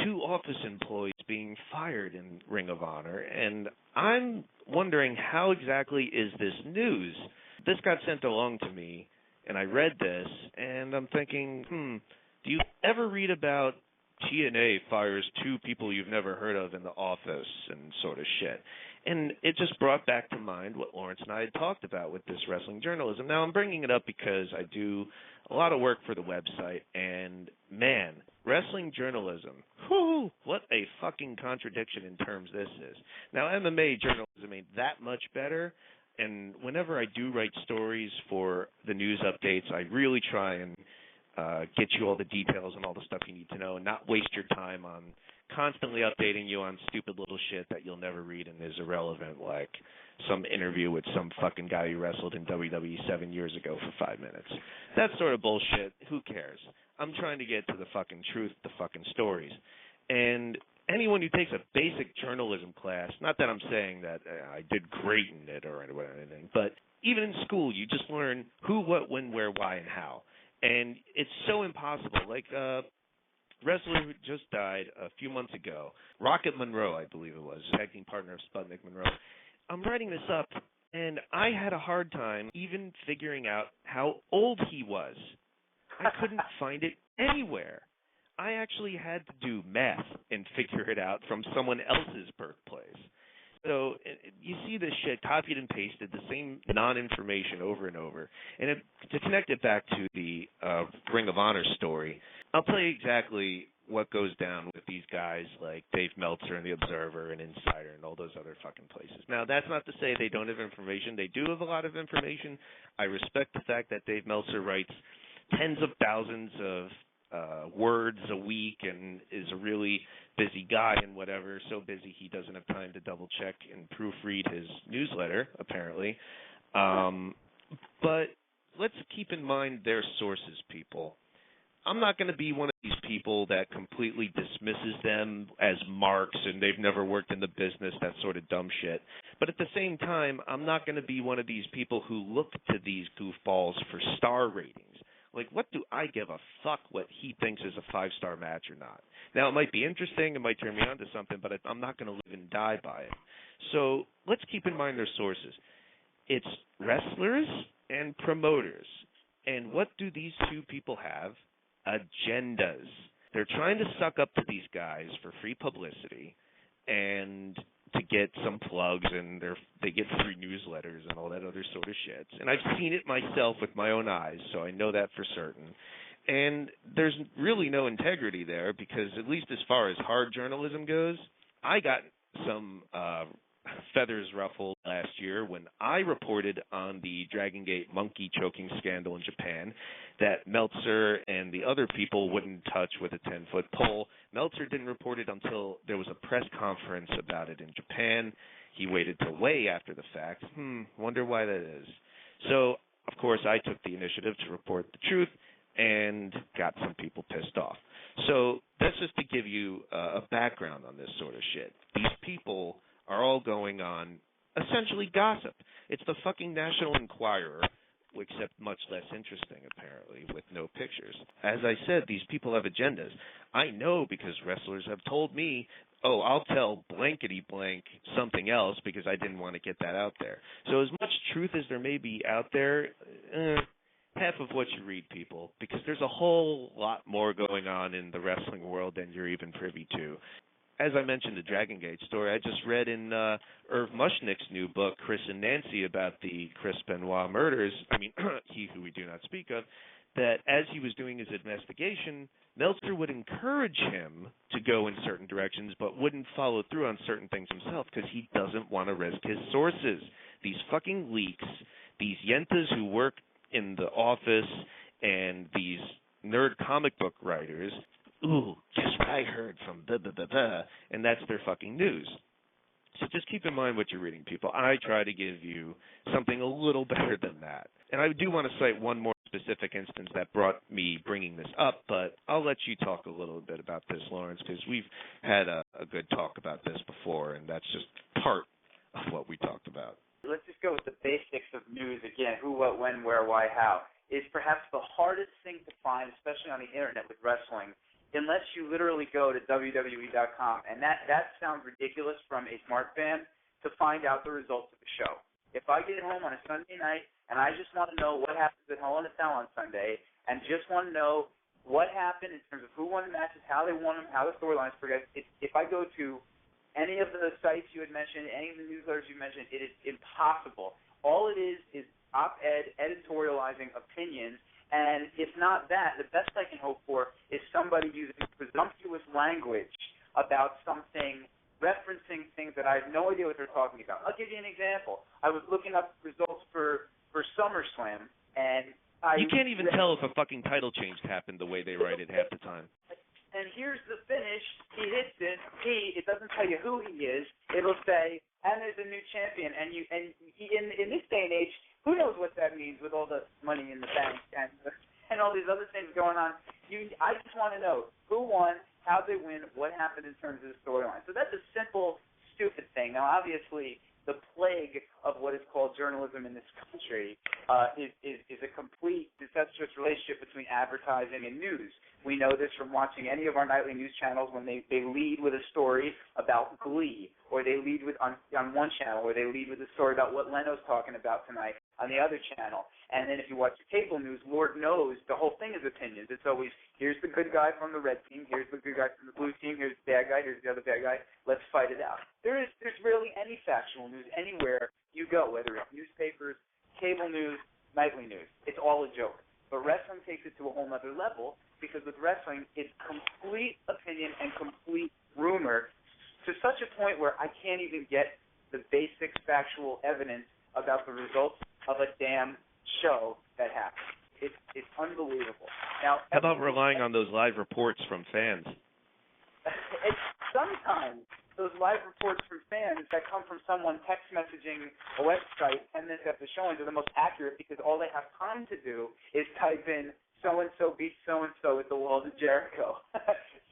2 office employees being fired in Ring of Honor, and I'm wondering how exactly is this news? This got sent along to me, and I read this, and I'm thinking, do you ever read about TNA fires 2 people you've never heard of in the office and sort of shit? And it just brought back to mind what Lawrence and I had talked about with this wrestling journalism. Now, I'm bringing it up because I do a lot of work for the website, and, man, wrestling journalism, whoo, what a fucking contradiction in terms this is. Now, MMA journalism ain't that much better, and whenever I do write stories for the news updates, I really try and get you all the details and all the stuff you need to know and not waste your time on constantly updating you on stupid little shit that you'll never read and is irrelevant, like some interview with some fucking guy who wrestled in WWE 7 years ago for 5 minutes. That sort of bullshit, who cares? I'm trying to get to the fucking truth, the fucking stories. And anyone who takes a basic journalism class, not that I'm saying that I did great in it or anything, but even in school, you just learn who, what, when, where, why, and how. And it's so impossible. Like, wrestler who just died a few months ago, Rocket Monroe, I believe it was, tag team partner of Sputnik Monroe. I'm writing this up, and I had a hard time even figuring out how old he was. I couldn't find it anywhere. I actually had to do math and figure it out from someone else's birthplace. So you see this shit copied and pasted, the same non-information over and over. And to connect it back to the Ring of Honor story, I'll tell you exactly what goes down with these guys like Dave Meltzer and The Observer and Insider and all those other fucking places. Now, that's not to say they don't have information. They do have a lot of information. I respect the fact that Dave Meltzer writes tens of thousands of words a week and is a really busy guy and whatever, so busy he doesn't have time to double check and proofread his newsletter, apparently. But let's keep in mind their sources, people. I'm not going to be one of these people that completely dismisses them as marks and they've never worked in the business, that sort of dumb shit. But at the same time, I'm not going to be one of these people who look to these goofballs for star ratings. Like, what do I give a fuck what he thinks is a 5-star match or not? Now, it might be interesting, it might turn me on to something, but I'm not going to live and die by it. So let's keep in mind their sources. It's wrestlers and promoters. And what do these two people have? Agendas. They're trying to suck up to these guys for free publicity and to get some plugs, and they get free newsletters and all that other sort of shit. And I've seen it myself with my own eyes, so I know that for certain. And there's really no integrity there because, at least as far as hard journalism goes, I got some feathers ruffled last year when I reported on the Dragon Gate monkey choking scandal in Japan that Meltzer and the other people wouldn't touch with a 10-foot pole. Meltzer didn't report it until there was a press conference about it in Japan. He waited till way after the fact. Wonder why that is. So, of course, I took the initiative to report the truth and got some people pissed off. So that's just to give you a background on this sort of shit. These people are all going on essentially gossip. It's the fucking National Enquirer, except much less interesting, apparently, with no pictures. As I said, these people have agendas. I know because wrestlers have told me, oh, I'll tell blankety blank something else because I didn't want to get that out there. So as much truth as there may be out there, half of what you read, people, because there's a whole lot more going on in the wrestling world than you're even privy to. As I mentioned the Dragon Gate story, I just read in Irv Mushnick's new book, Chris and Nancy, about the Chris Benoit murders, he who we do not speak of, that as he was doing his investigation, Meltzer would encourage him to go in certain directions but wouldn't follow through on certain things himself because he doesn't want to risk his sources. These fucking leaks, these yentas who work in the office, and these nerd comic book writers, ooh, guess what I heard from blah, and that's their fucking news. So just keep in mind what you're reading, people. I try to give you something a little better than that. And I do want to cite one more specific instance that brought me bringing this up, but I'll let you talk a little bit about this, Lawrence, because we've had a good talk about this before, and that's just part of what we talked about. Let's just go with the basics of news again. Who, what, when, where, why, how. Is perhaps the hardest thing to find, especially on the internet with wrestling, unless you literally go to WWE.com. And that sounds ridiculous from a smart fan to find out the results of the show. If I get home on a Sunday night and I just want to know what happens at Hell in a Cell on Sunday and just want to know what happened in terms of who won the matches, how they won them, how the storylines progressed, if I go to any of the sites you had mentioned, any of the newsletters you mentioned, it is impossible. All it is op-ed, editorializing opinions. And if not that, the best I can hope for is somebody using presumptuous language about something, referencing things that I have no idea what they're talking about. I'll give you an example. I was looking up results for SummerSlam, and you can't even tell if a fucking title change happened the way they write it half the time. and here's the finish. He hits it. It doesn't tell you who he is. It'll say, and there's a new champion. And in this day and age, who knows what that means with all the money in the bank and all these other things going on. I just want to know who won, how they win, what happened in terms of the storyline. So that's a simple, stupid thing. Now, obviously, the plague of what is called journalism in this country is a complete incestuous relationship between advertising and news. We know this from watching any of our nightly news channels when they lead with a story about Glee, or they lead with on one channel, or they lead with a story about what Leno's talking about tonight on the other channel. And then if you watch the cable news, Lord knows the whole thing is opinions. It's always, here's the good guy from the red team, here's the good guy from the blue team, here's the bad guy, here's the other bad guy, let's fight it out. There's rarely any factual news anywhere you go, whether it's newspapers, cable news, nightly news. It's all a joke. But wrestling takes it to a whole other level, because with wrestling, it's complete opinion and complete rumor to such a point where I can't even get the basic factual evidence about the results of a damn show that happened. It's unbelievable. Now, how about relying on those live reports from fans? Sometimes those live reports from fans that come from someone text messaging a website and then after showings are the most accurate, because all they have time to do is type in so-and-so beats so-and-so at the Walls of Jericho.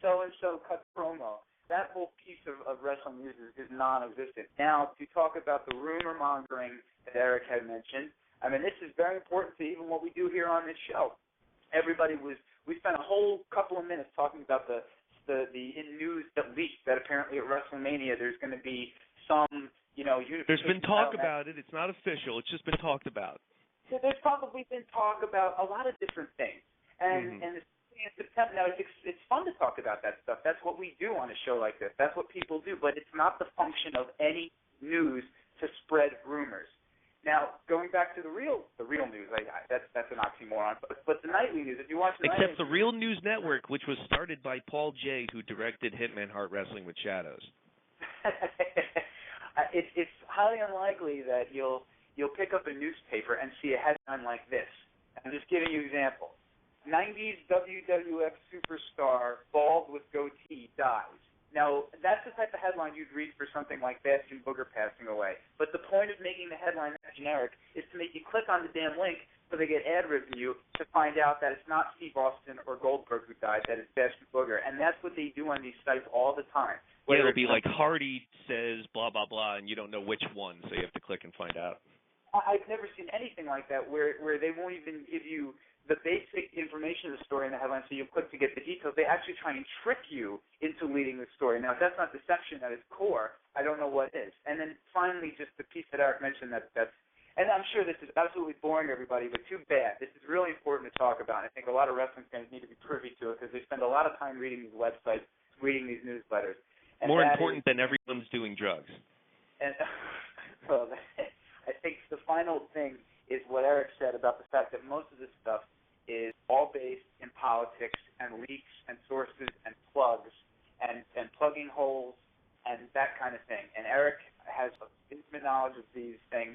So-and-so cuts promo. That whole piece of wrestling news is non-existent. Now, to talk about the rumor mongering that Eric had mentioned, I mean, this is very important to even what we do here on this show. We spent a whole couple of minutes talking about the news that leaked that apparently at WrestleMania there's going to be some, unification. There's been talk about it. It's not official. It's just been talked about. So there's probably been talk about a lot of different things. And in September, now it's fun to talk about that stuff. That's what we do on a show like this. That's what people do. But it's not the function of any news to spread rumors. Now, going back to the real news, that's an oxymoron. But the nightly news, if you watch the except the Real News Network, which was started by Paul J., who directed Hitman Heart Wrestling with Shadows. It's highly unlikely that you'll pick up a newspaper and see a headline like this. I'm just giving you an example. 90s WWF superstar, bald with goatee, dies. Now, that's the type of headline you'd read for something like Bastion Booger passing away. But the point of making the headline that generic is to make you click on the damn link so they get ad review to find out that it's not Steve Austin or Goldberg who died, that it's Bastion Booger. And that's what they do on these sites all the time. Yeah, it'll be like Hardy says blah, blah, blah, and you don't know which one, so you have to click and find out. I've never seen anything like that where they won't even give you the basic information of the story in the headline so you click to get the details. They actually try and trick you into leading the story. Now, if that's not deception at its core, I don't know what is. And then finally, just the piece that Eric mentioned that's and I'm sure this is absolutely boring everybody, but too bad. This is really important to talk about. I think a lot of wrestling fans need to be privy to it because they spend a lot of time reading these websites, reading these newsletters. And more important than everyone's doing drugs. And well, I think the final thing is what Eric said about the fact that most of this stuff is all based in politics and leaks and sources and plugs and plugging holes and that kind of thing. And Eric has intimate knowledge of these things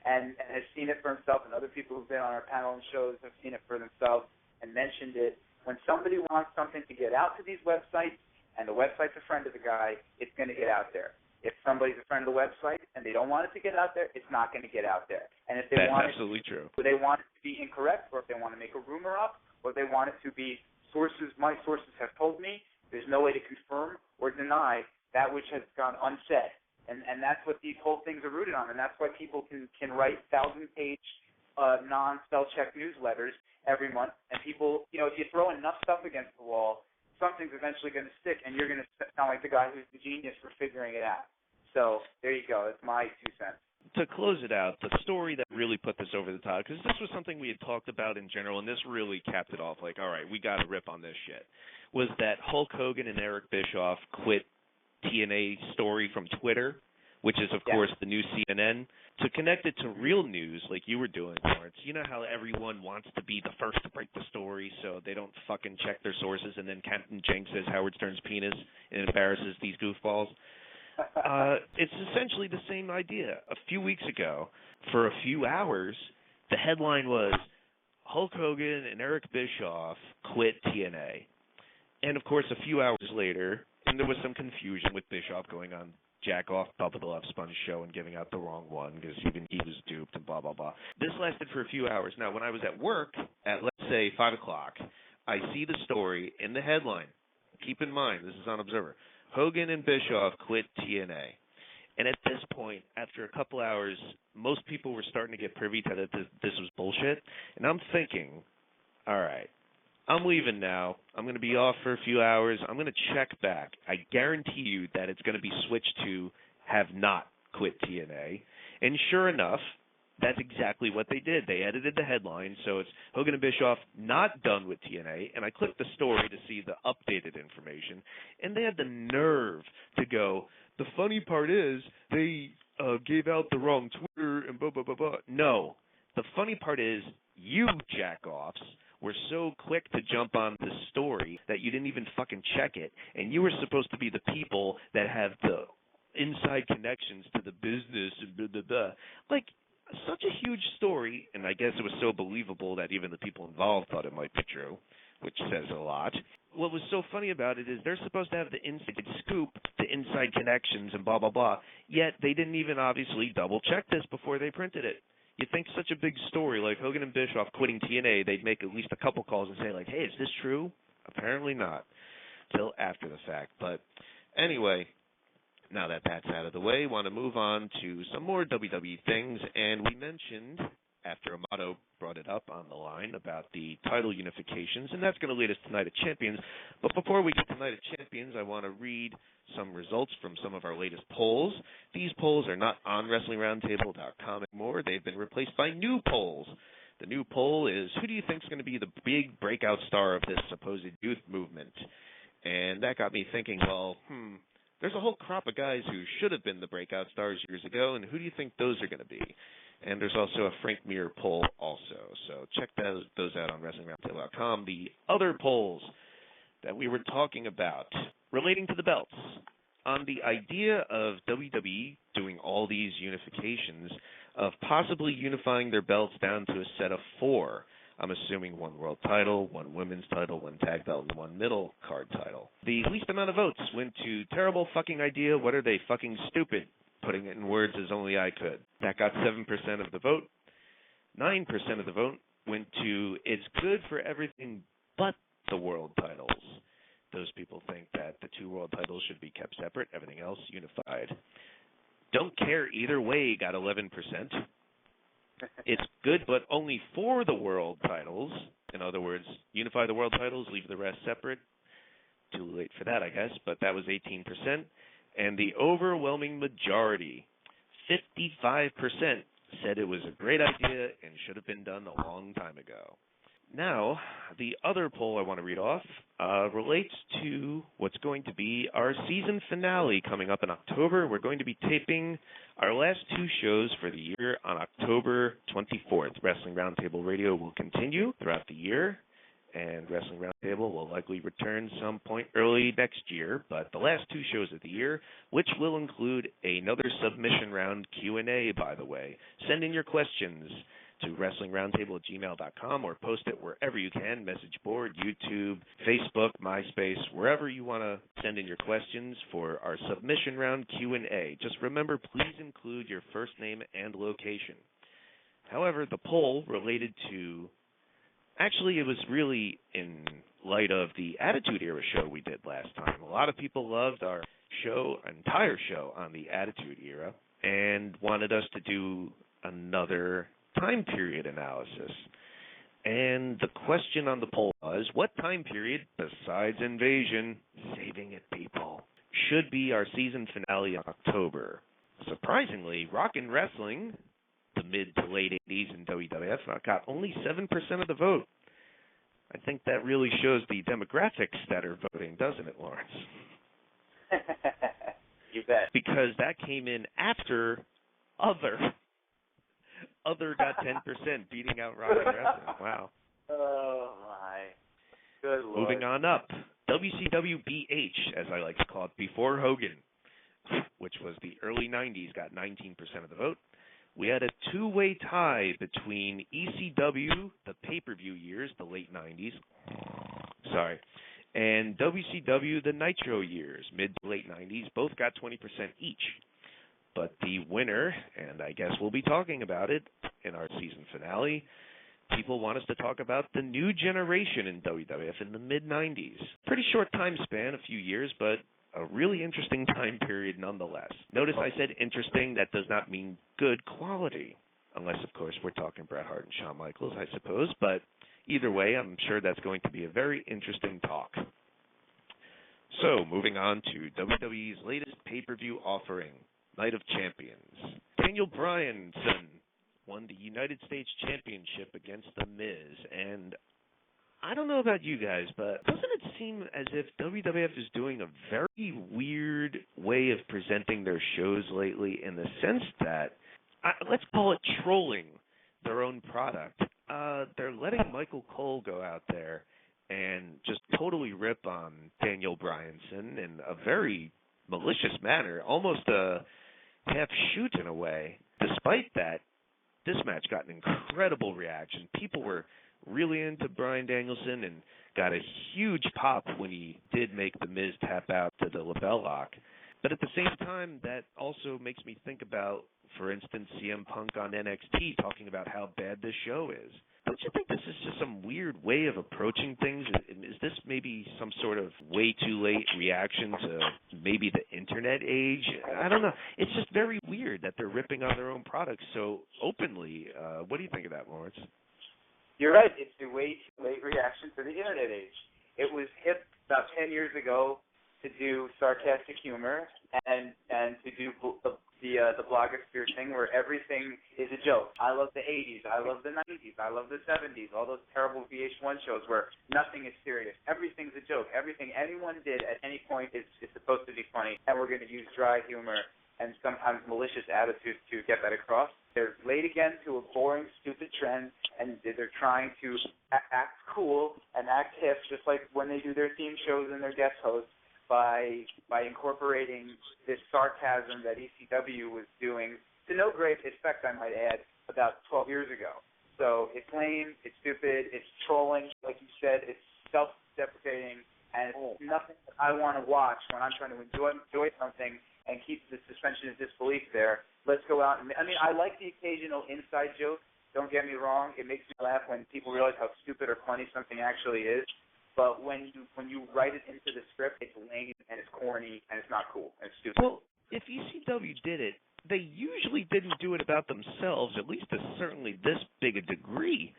and has seen it for himself, and other people who've been on our panel and shows have seen it for themselves and mentioned it. When somebody wants something to get out to these websites and the website's a friend of the guy, it's going to get out there. If somebody's a friend of the website and they don't want it to get out there, it's not going to get out there. And if they That's absolutely true. If they want it to be incorrect, or if they want to make a rumor up, or if they want it to be my sources have told me, there's no way to confirm or deny that which has gone unsaid. And that's what these whole things are rooted on. And that's why people can write 1,000-page non-spell check newsletters every month. And people, if you throw enough stuff against the wall, something's eventually going to stick, and you're going to sound like the guy who's the genius for figuring it out. So there you go. That's my 2 cents. To close it out, the story that really put this over the top, because this was something we had talked about in general, and this really capped it off, like, all right, we got to rip on this shit, was that Hulk Hogan and Eric Bischoff quit TNA story from Twitter, which is, of course, the new CNN. To connect it to real news like you were doing, Lawrence, you know how everyone wants to be the first to break the story so they don't fucking check their sources, and then Captain Jenks says Howard Stern's penis and embarrasses these goofballs? It's essentially the same idea. A few weeks ago, for a few hours, the headline was Hulk Hogan and Eric Bischoff quit TNA. And, of course, a few hours later, and there was some confusion with Bischoff going on Jack off Bubba the Love Sponge show and giving out the wrong one because even he was duped and blah, blah, blah. This lasted for a few hours. Now, when I was at work at, let's say, 5 o'clock, I see the story in the headline. Keep in mind, this is on Observer. Hogan and Bischoff quit TNA. And at this point, after a couple hours, most people were starting to get privy to that this was bullshit. And I'm thinking, all right, I'm leaving now. I'm going to be off for a few hours. I'm going to check back. I guarantee you that it's going to be switched to have not quit TNA. And sure enough, that's exactly what they did. They edited the headline, so it's Hogan and Bischoff not done with TNA, and I clicked the story to see the updated information, and they had the nerve to go, the funny part is they gave out the wrong Twitter and blah, blah, blah, blah. No. The funny part is you jack-offs were so quick to jump on the story that you didn't even fucking check it, and you were supposed to be the people that have the inside connections to the business and blah, blah, blah. Like, such a huge story, and I guess it was so believable that even the people involved thought it might be true, which says a lot. What was so funny about it is they're supposed to have the inside scoop, the inside connections, and blah, blah, blah, yet they didn't even obviously double-check this before they printed it. You think such a big story like Hogan and Bischoff quitting TNA, they'd make at least a couple calls and say, like, hey, is this true? Apparently not, till after the fact. But anyway, now that that's out of the way, want to move on to some more WWE things. And we mentioned, after Amato brought it up on the line, about the title unifications, and that's going to lead us to Night of Champions. But before we get to Night of Champions, I want to read some results from some of our latest polls. These polls are not on WrestlingRoundtable.com anymore. They've been replaced by new polls. The new poll is, who do you think is going to be the big breakout star of this supposed youth movement? And that got me thinking, well, there's a whole crop of guys who should have been the breakout stars years ago, and who do you think those are going to be? And there's also a Frank Mir poll also, so check those out on WrestlingRoundtable.com. The other polls that we were talking about relating to the belts, on the idea of WWE doing all these unifications, of possibly unifying their belts down to a set of 4. I'm assuming 1 world title, 1 women's title, 1 tag belt, and 1 middle card title. The least amount of votes went to terrible fucking idea, what are they, fucking stupid, putting it in words as only I could. That got 7% of the vote. 9% of the vote went to it's good for everything but the world titles. Those people think that the 2 world titles should be kept separate, everything else unified. Don't care either way got 11%. It's good, but only for the world titles. In other words, unify the world titles, leave the rest separate. Too late for that, I guess, but that was 18%. And the overwhelming majority, 55%, said it was a great idea and should have been done a long time ago. Now, the other poll I want to read off relates to what's going to be our season finale coming up in October. We're going to be taping our last 2 shows for the year on October 24th. Wrestling Roundtable Radio will continue throughout the year, and Wrestling Roundtable will likely return some point early next year. But the last 2 shows of the year, which will include another submission round Q&A, by the way. Send in your questions to WrestlingRoundtable@gmail.com or post it wherever you can, message board, YouTube, Facebook, MySpace, wherever you want to send in your questions for our submission round Q&A. Just remember, please include your first name and location. However, the poll related to, actually it was really in light of the Attitude Era show we did last time. A lot of people loved our entire show on the Attitude Era, and wanted us to do another time period analysis. And the question on the poll was, what time period, besides Invasion, saving it people, should be our season finale in October? Surprisingly, Rockin' Wrestling, the mid to late 80s in WWF, got only 7% of the vote. I think that really shows the demographics that are voting, doesn't it, Lawrence? You bet. Because that came in after Other got 10%, beating out Rockin' Wrestling. Wow. Oh, my. Good Lord. Moving on up. WCW BH, as I like to call it, before Hogan, which was the early 90s, got 19% of the vote. We had a 2-way tie between ECW, the pay-per-view years, the late 90s, And WCW, the Nitro years, mid to late 90s, both got 20% each. But the winner, and I guess we'll be talking about it in our season finale, people want us to talk about the new generation in WWF in the mid-90s. Pretty short time span, a few years, but a really interesting time period nonetheless. Notice I said interesting. That does not mean good quality, unless, of course, we're talking Bret Hart and Shawn Michaels, I suppose. But either way, I'm sure that's going to be a very interesting talk. So, moving on to WWE's latest pay-per-view offering, Night of Champions. Daniel Bryanson won the United States Championship against The Miz, and I don't know about you guys, but doesn't it seem as if WWF is doing a very weird way of presenting their shows lately, in the sense that, let's call it trolling their own product? They're letting Michael Cole go out there and just totally rip on Daniel Bryanson in a very malicious manner, almost a half shoot in a way. Despite that, this match got an incredible reaction. People were really into Bryan Danielson and got a huge pop when he did make The Miz tap out to the lapel lock. But at the same time, that also makes me think about, for instance, CM Punk on NXT talking about how bad this show is. Don't you think this is just some weird way of approaching things? Is this maybe some sort of way too late reaction to maybe the internet age? I don't know. It's just very weird that they're ripping on their own products so openly. What do you think of that, Lawrence? You're right. It's a way too late reaction to the internet age. It was hip about 10 years ago to do sarcastic humor and to do the blogosphere thing where everything is a joke. I love the 80s. I love the 90s. I love the 70s. All those terrible VH1 shows where nothing is serious. Everything's a joke. Everything anyone did at any point is supposed to be funny, and we're going to use dry humor and sometimes malicious attitudes to get that across. They're late again to a boring, stupid trend, and they're trying to act cool and act hip, just like when they do their theme shows and their guest hosts, by incorporating this sarcasm that ECW was doing to no great effect, I might add, about 12 years ago. So it's lame, it's stupid, it's trolling, like you said, it's self-deprecating, and it's nothing that I want to watch when I'm trying to enjoy something and keep the suspension of disbelief there. Let's go out and, I like the occasional inside joke. Don't get me wrong. It makes me laugh when people realize how stupid or funny something actually is. But when you write it into the script, it's lame and it's corny and it's not cool and it's stupid. Well, if ECW did it, they usually didn't do it about themselves, at least to certainly this big a degree.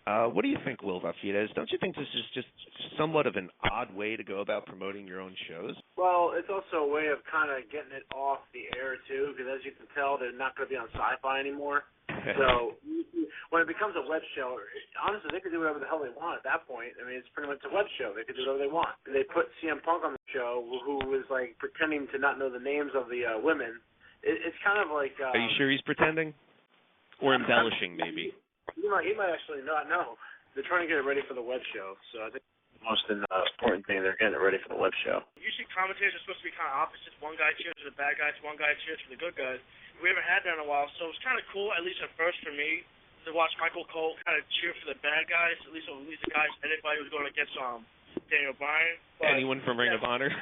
What do you think, Will Vafides? Don't you think this is just somewhat of an odd way to go about promoting your own shows? Well, it's also a way of kind of getting it off the air, too, because as you can tell, they're not going to be on Sci-Fi anymore. So when it becomes a web show, honestly, they could do whatever the hell they want at that point. It's pretty much a web show. They could do whatever they want. They put CM Punk on the show, who was, pretending to not know the names of the women. It's kind of like... Are you sure he's pretending? Or embellishing, maybe? He might actually not know. They're trying to get it ready for the web show, so I think the most important thing, they're getting it ready for the web show. Usually commentators are supposed to be kind of opposites. One guy cheers for the bad guys, one guy cheers for the good guys. We haven't had that in a while, so it was kind of cool, at least at first for me, to watch Michael Cole kind of cheer for the bad guys, at least the guys, anybody who was going against Daniel Bryan. But, anyone from Ring of Honor?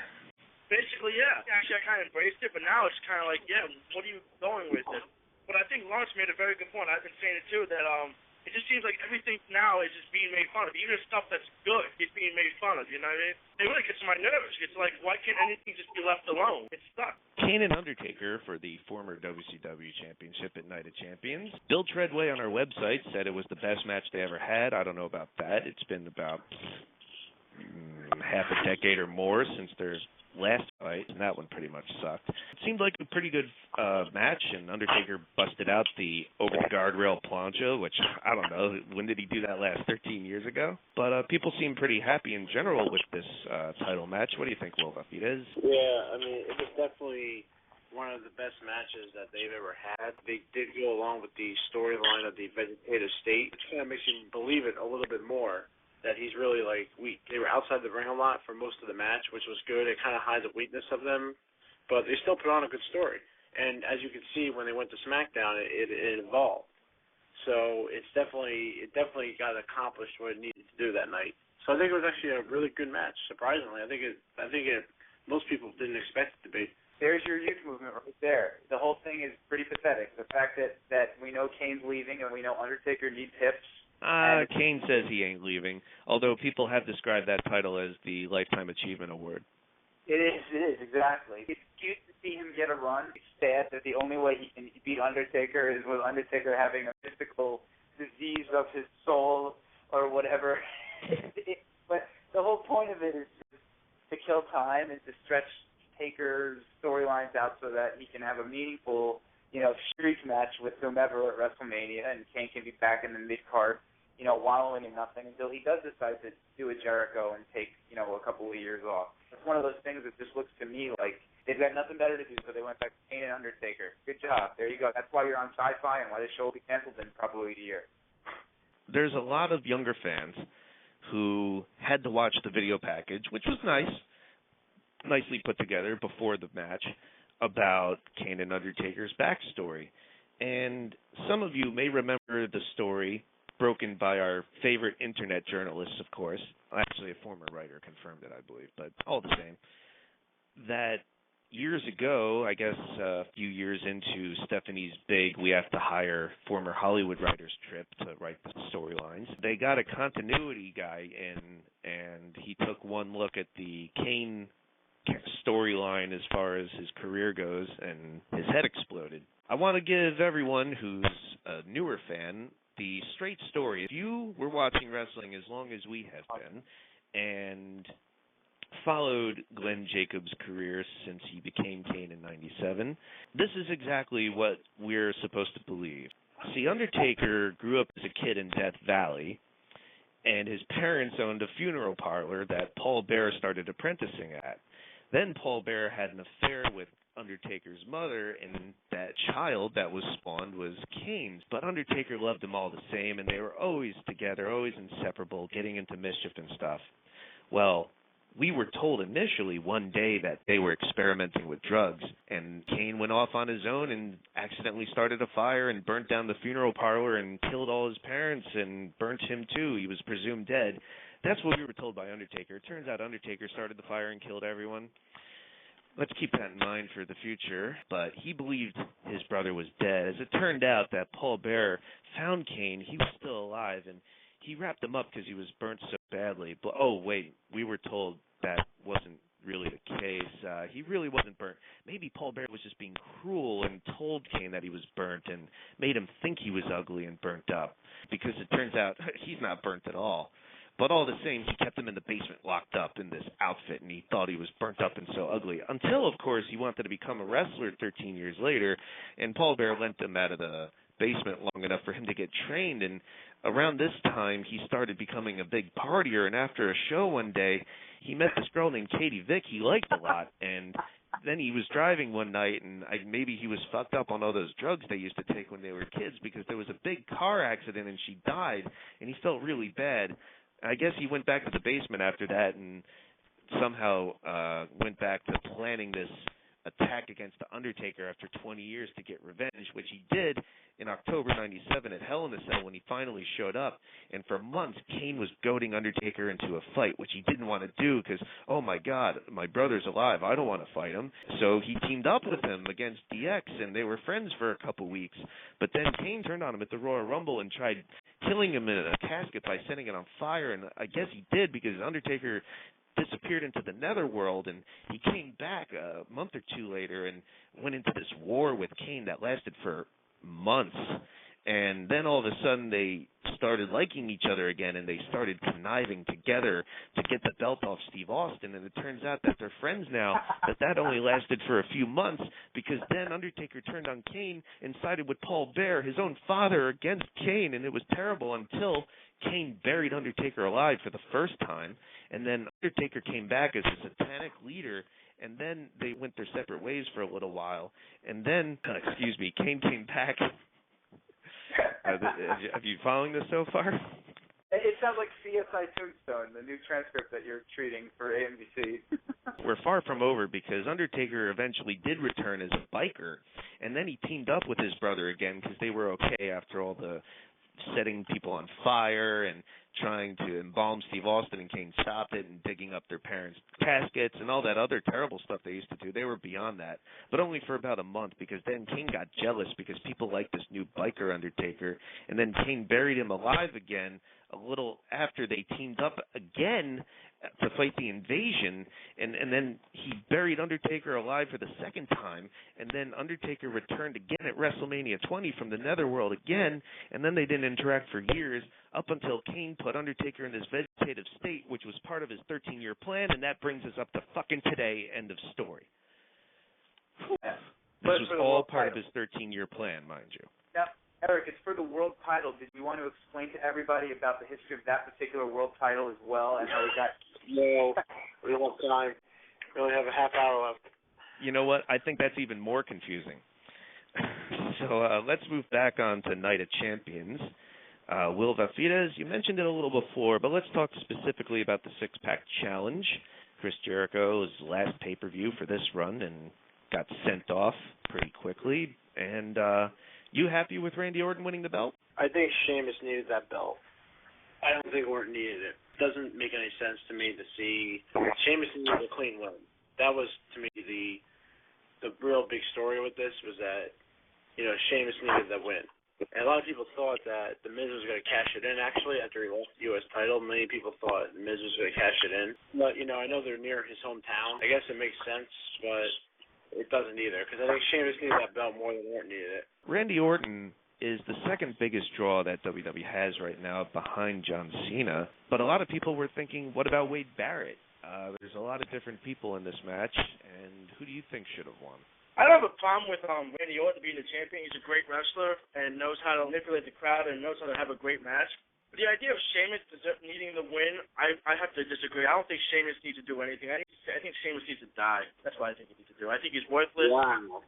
Basically, yeah. Actually, I kind of embraced it, but now it's kind of like, yeah, what are you going with it? But I think Lawrence made a very good point. I've been saying it, too, that it just seems like everything now is just being made fun of. Even stuff that's good is being made fun of, you know what I mean? It really gets on my nerves. It's like, why can't anything just be left alone? It's stuck. Kane and Undertaker for the former WCW Championship at Night of Champions. Bill Treadway on our website said it was the best match they ever had. I don't know about that. It's been about half a decade or more since their last fight, and that one pretty much sucked. It seemed like a pretty good match, and Undertaker busted out the over the guardrail plancha, which, I don't know, when did he do that last? 13 years ago? But people seem pretty happy in general with this title match. What do you think, Will Vafides? Yeah, it was definitely one of the best matches that they've ever had. They did go along with the storyline of the vegetative state, which kind of makes you believe it a little bit more, that he's really weak. They were outside the ring a lot for most of the match, which was good. It kind of hides the weakness of them, but they still put on a good story. And as you can see, when they went to SmackDown, it evolved. So it definitely got accomplished what it needed to do that night. So So I think it was actually a really good match. Surprisingly, I think it. Most people didn't expect it to be. There's your youth movement right there. The whole thing is pretty pathetic. The fact that we know Kane's leaving and we know Undertaker needs hips. Kane says he ain't leaving, although people have described that title as the Lifetime Achievement Award. It is, exactly. It's cute to see him get a run. It's sad that the only way he can beat Undertaker is with Undertaker having a mystical disease of his soul or whatever. But the whole point of it is to kill time and to stretch Taker's storylines out so that he can have a meaningful, streak match with whomever at WrestleMania, and Kane can be back in the mid-card, wallowing in nothing until he does decide to do a Jericho and take, a couple of years off. It's one of those things that just looks to me like they've got nothing better to do, so they went back to Kane and Undertaker. Good job. There you go. That's why you're on Sci-Fi and why the show will be canceled in probably a year. There's a lot of younger fans who had to watch the video package, which was nicely put together before the match, about Kane and Undertaker's backstory. And some of you may remember the story broken by our favorite internet journalist, of course. Actually, a former writer confirmed it, I believe, but all the same. That years ago, I guess a few years into Stephanie's big we have to hire former Hollywood writers trip to write the storylines, they got a continuity guy in, and he took one look at the Kane storyline as far as his career goes, and his head exploded. I want to give everyone who's a newer fan the straight story. If you were watching wrestling as long as we have been and followed Glenn Jacobs' career since he became Kane in '97, this is exactly what we're supposed to believe. See, Undertaker grew up as a kid in Death Valley, and his parents owned a funeral parlor that Paul Bearer started apprenticing at. Then Paul Bearer had an affair with Undertaker's mother, and that child that was spawned was Kane's. But Undertaker loved them all the same, and they were always together, always inseparable, getting into mischief and stuff. Well, we were told initially one day that they were experimenting with drugs, and Kane went off on his own and accidentally started a fire and burnt down the funeral parlor and killed all his parents and burnt him too. He was presumed dead. That's what we were told by Undertaker. It turns out Undertaker started the fire and killed everyone. Let's keep that in mind for the future. But he believed his brother was dead. As it turned out that Paul Bearer found Kane. He was still alive, and he wrapped him up because he was burnt so badly. But, oh, wait, we were told that wasn't really the case. He really wasn't burnt. Maybe Paul Bearer was just being cruel and told Kane that he was burnt and made him think he was ugly and burnt up, because it turns out he's not burnt at all. But all the same, he kept him in the basement locked up in this outfit, and he thought he was burnt up and so ugly. Until, of course, he wanted to become a wrestler 13 years later, and Paul Bearer lent him out of the basement long enough for him to get trained. And around this time, he started becoming a big partier, and after a show one day, he met this girl named Katie Vick he liked a lot, and then he was driving one night, and maybe he was fucked up on all those drugs they used to take when they were kids, because there was a big car accident, and she died, and he felt really bad. I guess he went back to the basement after that and somehow went back to planning this attack against The Undertaker after 20 years to get revenge, which he did in October '97 at Hell in a Cell when he finally showed up. And for months, Kane was goading Undertaker into a fight, which he didn't want to do because, oh my God, my brother's alive. I don't want to fight him. So he teamed up with him against DX, and they were friends for a couple weeks. But then Kane turned on him at the Royal Rumble and tried killing him in a casket by setting it on fire. And I guess he did, because Undertaker disappeared into the netherworld, and he came back a month or two later and went into this war with Kane that lasted for months. And then all of a sudden they started liking each other again, and they started conniving together to get the belt off Steve Austin. And it turns out that they're friends now, but that only lasted for a few months, because then Undertaker turned on Kane and sided with Paul Bearer, his own father, against Kane, and it was terrible until Kane buried Undertaker alive for the first time, and then Undertaker came back as a satanic leader, and then they went their separate ways for a little while, and then, Kane came back. Have you following this so far? It sounds like CSI Tombstone, the new transcript that you're treating for AMBC. We're far from over, because Undertaker eventually did return as a biker, and then he teamed up with his brother again because they were okay after all the setting people on fire and trying to embalm Steve Austin, and Kane stopped it, and digging up their parents' caskets and all that other terrible stuff they used to do. They were beyond that, but only for about a month, because then Kane got jealous because people liked this new biker Undertaker, and then Kane buried him alive again a little after they teamed up again to fight the Invasion, and then he buried Undertaker alive for the second time, and then Undertaker returned again at WrestleMania 20 from the Netherworld again, and then they didn't interact for years, up until Kane put Undertaker in this vegetative state, which was part of his 13-year plan, and that brings us up to fucking today, end of story. Yeah. This was all part of his 13-year plan, mind you. Now, Eric, it's for the world title. Did you want to explain to everybody about the history of that particular world title as well, and how we got... No, we don't have time. We only have a half hour left. You know what? I think that's even more confusing. So let's move back on to Night of Champions. Will Vafidas, you mentioned it a little before, but let's talk specifically about the six-pack challenge. Chris Jericho's last pay-per-view for this run and got sent off pretty quickly. And you happy with Randy Orton winning the belt? I think Sheamus needed that belt. I don't think Orton needed it. Doesn't make any sense to me to see Sheamus needed a clean win. That was, to me, the real big story with this was that, Sheamus needed that win. And a lot of people thought that The Miz was going to cash it in, actually, after he lost the U.S. title. Many people thought The Miz was going to cash it in. But, I know they're near his hometown. I guess it makes sense, but it doesn't either, because I think Sheamus needed that belt more than Orton needed it. Randy Orton is the second biggest draw that WWE has right now behind John Cena. But a lot of people were thinking, what about Wade Barrett? There's a lot of different people in this match, and who do you think should have won? I don't have a problem with Randy Orton being the champion. He's a great wrestler and knows how to manipulate the crowd and knows how to have a great match. But the idea of Sheamus needing the win, I have to disagree. I don't think Sheamus needs to do anything. I think Sheamus needs to die. That's what I think he needs to do. I think he's worthless. Wow.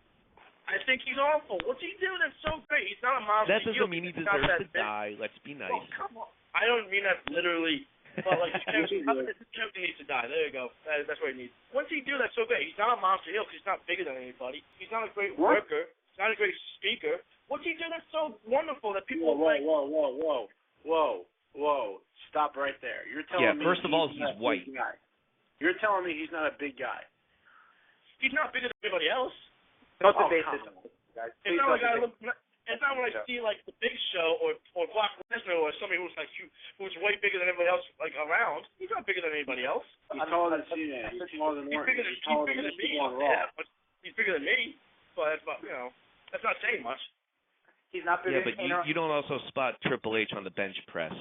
I think he's awful. What's he doing that's so great? He's not a monster. That doesn't mean he deserves to die. Let's be nice. Oh, come on. I don't mean that literally. But like, Kevin needs to die. There you go. That's what he needs. What's he do that's so great? He's not a monster heel because he's not bigger than anybody. He's not a great worker. He's not a great speaker. What's he do that's so wonderful that people Whoa. Stop right there. You're telling me first of all, he's white. You're telling me he's not a big guy. He's not bigger than anybody else. Don't debate this, guys. It's not like it's not when I see like the Big Show or Brock Lesnar or somebody who's way bigger than everybody else like around. He's not bigger than anybody else. He's taller than Cena. He's taller than Orton. He's bigger than me. Yeah, but he's bigger than me. But that's not saying much. He's not bigger. Yeah, but you don't also spot Triple H on the bench press.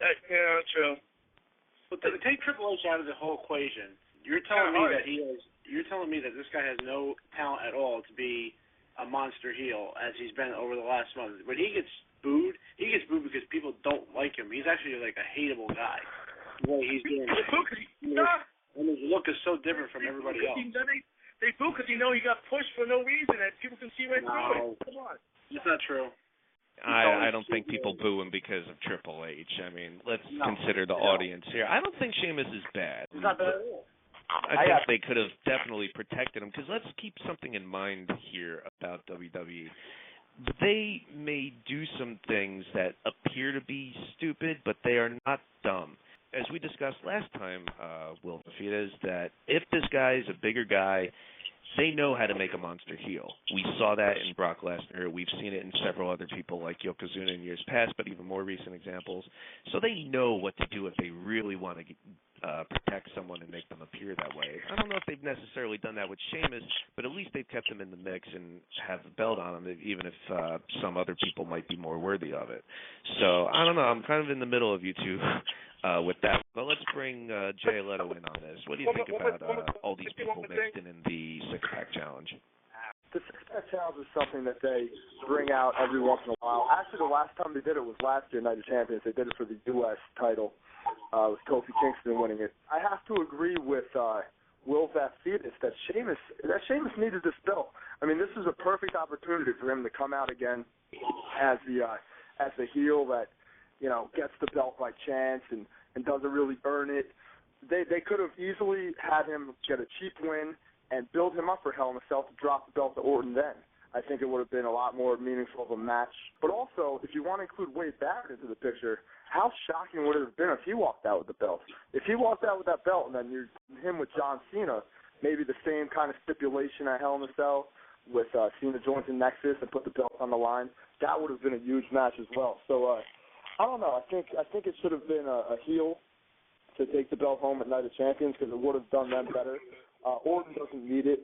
Yeah, true. But take Triple H out of the whole equation. You're telling me that You're telling me that this guy has no talent at all to be a monster heel as he's been over the last month. When he gets booed because people don't like him. He's actually like a hateable guy. The way he's doing it. And his look is so different from everybody else. They boo because he got pushed for no reason and people can see right through it. Come on. It's not true. I don't think people boo him because of Triple H. I mean, let's consider the audience here. I don't think Sheamus is bad. He's not bad at all. I think they could have definitely protected him, because let's keep something in mind here about WWE. They may do some things that appear to be stupid, but they are not dumb. As we discussed last time, Will Vafidas, that if this guy is a bigger guy, they know how to make a monster heel. We saw that in Brock Lesnar. We've seen it in several other people like Yokozuna in years past, but even more recent examples. So they know what to do if they really want to protect someone and make them appear that way. I don't know if they've necessarily done that with Sheamus, but at least they've kept him in the mix and have the belt on him, even if some other people might be more worthy of it. So I don't know. I'm kind of in the middle of you two with that. But let's bring Jay Leto in on this. What do you think about all these people mixed in the six-pack challenge? The six-pack challenge is something that they bring out every once in a while. Actually, the last time they did it was last year, Night of Champions. They did it for the U.S. title. With Kofi Kingston winning it. I have to agree with Will Vafidas that Sheamus needed this belt. I mean, this is a perfect opportunity for him to come out again as the heel that gets the belt by chance and doesn't really earn it. They could have easily had him get a cheap win and build him up for Hell in a Cell to drop the belt to Orton then. I think it would have been a lot more meaningful of a match. But also, if you want to include Wade Barrett into the picture, how shocking would it have been if he walked out with the belt? If he walked out with that belt and then you're him with John Cena, maybe the same kind of stipulation at Hell in a Cell with Cena joins in Nexus and put the belt on the line, that would have been a huge match as well. So I don't know. I think it should have been a heel to take the belt home at Night of Champions because it would have done them better. Orton doesn't need it,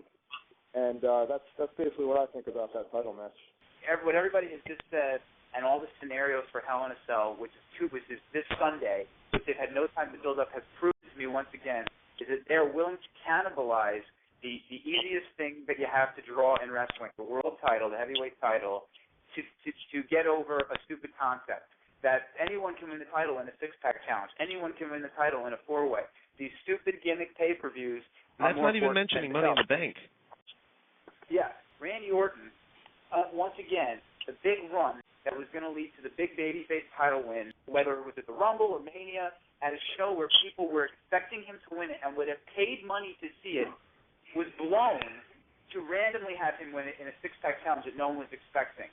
and that's basically what I think about that title match. What everybody has just said and all the scenarios for Hell in a Cell, which is this Sunday, which they've had no time to build up, has proved to me once again is that they're willing to cannibalize the easiest thing that you have to draw in wrestling, the world title, the heavyweight title, to get over a stupid concept. That anyone can win the title in a six-pack challenge. Anyone can win the title in a four-way. These stupid gimmick pay-per-views. That's not even mentioning Money in the Bank. Yeah, Randy Orton, once again, the big run that was going to lead to the big babyface title win, whether it was at the Rumble or Mania, at a show where people were expecting him to win it and would have paid money to see it, was blown to randomly have him win it in a six-pack challenge that no one was expecting.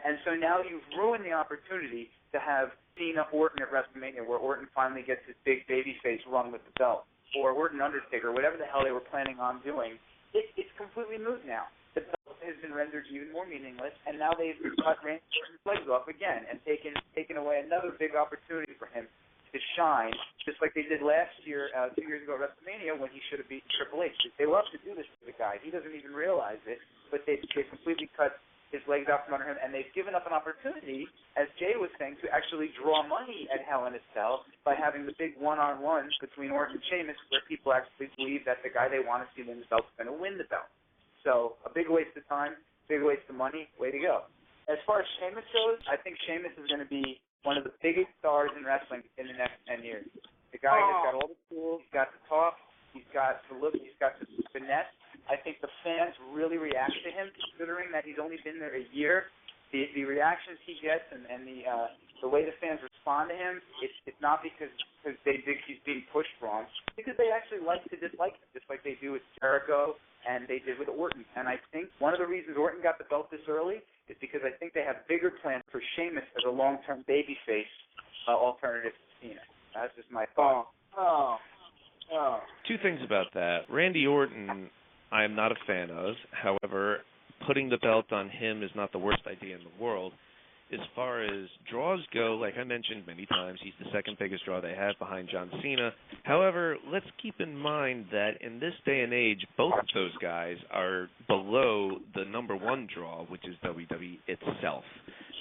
And so now you've ruined the opportunity to have Cena Orton at WrestleMania, where Orton finally gets his big babyface run with the belt, or Orton Undertaker, whatever the hell they were planning on doing. It's completely moot now. The belt has been rendered even more meaningless, and now they've cut Randy Orton's legs off again and taken away another big opportunity for him to shine, just like they did last year, 2 years ago at WrestleMania, when he should have beaten Triple H. They love to do this to the guy. He doesn't even realize it, but they completely cut his legs out from under him, and they've given up an opportunity, as Jay was saying, to actually draw money at Hell in a Cell by having the big one-on-ones between Orton and Sheamus, where people actually believe that the guy they want to see win the belt is going to win the belt. So a big waste of time, big waste of money, way to go. As far as Sheamus goes, I think Sheamus is going to be one of the biggest stars in wrestling in the next 10 years. The guy has got all the tools, he's got the talk, he's got the look, he's got the finesse. I think the fans really react to him, considering that he's only been there a year. The reactions he gets and the way the fans respond to him, it's not because they think he's being pushed wrong, because they actually like to dislike him, just like they do with Jericho and they did with Orton. And I think one of the reasons Orton got the belt this early is because I think they have bigger plans for Sheamus as a long-term babyface alternative to Cena. That's just my thought. Two things about that. Randy Orton, I am not a fan of. However, putting the belt on him is not the worst idea in the world. As far as draws go, like I mentioned many times, he's the second biggest draw they have behind John Cena. However, let's keep in mind that in this day and age, both of those guys are below the number one draw, which is WWE itself.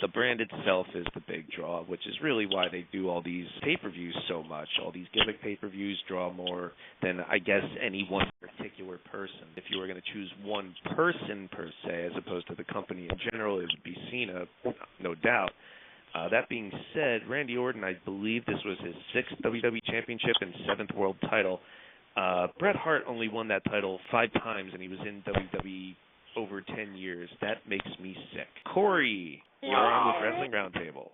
The brand itself is the big draw, which is really why they do all these pay-per-views so much. All these gimmick pay-per-views draw more than, I guess, any one particular person. If you were going to choose one person, per se, as opposed to the company in general, it would be Cena, no doubt. That being said, Randy Orton, I believe this was his 6th WWE Championship and 7th World title. Bret Hart only won that title 5 times, and he was in WWE over 10 years. That makes me sick. Corey, you're on with Wrestling Roundtable.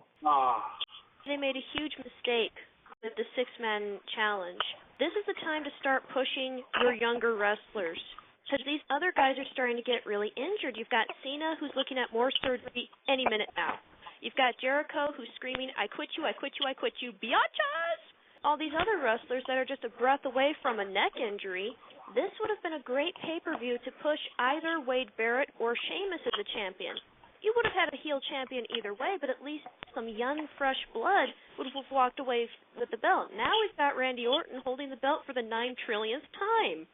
They made a huge mistake with the 6-man challenge. This is the time to start pushing your younger wrestlers, because these other guys are starting to get really injured. You've got Cena, who's looking at more surgery any minute now. You've got Jericho, who's screaming, I quit you, I quit you, I quit you, biatches! All these other wrestlers that are just a breath away from a neck injury. This would have been a great pay-per-view to push either Wade Barrett or Sheamus as a champion. You would have had a heel champion either way, but at least some young, fresh blood would have walked away with the belt. Now we've got Randy Orton holding the belt for the 9-trillionth time.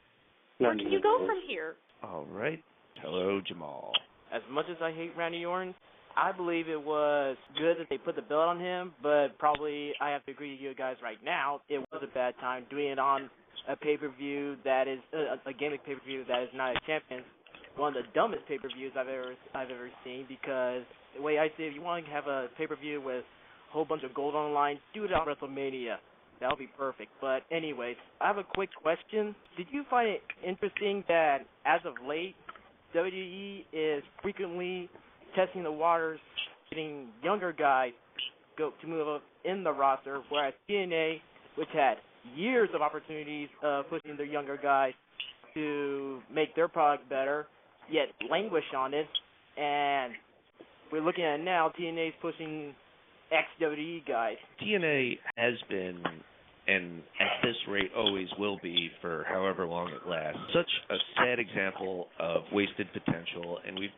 Where can you go from here? All right. Hello, Jamal. As much as I hate Randy Orton, I believe it was good that they put the belt on him, but probably I have to agree with you guys right now. It was a bad time doing it on a pay-per-view that is a gimmick pay-per-view that is not a champion. One of the dumbest pay-per-views I've ever seen, because the way I see it, if you want to have a pay-per-view with a whole bunch of gold on the line, do it on WrestleMania. That would be perfect. But anyways, I have a quick question. Did you find it interesting that as of late, WWE is frequently testing the waters, getting younger guys to move up in the roster, whereas TNA, which had years of opportunities pushing their younger guys to make their product better, yet languish on it, And we're looking at it now, TNA's pushing ex-WWE guys. TNA has been, and at this rate always will be for however long it lasts, such a sad example of wasted potential, and we've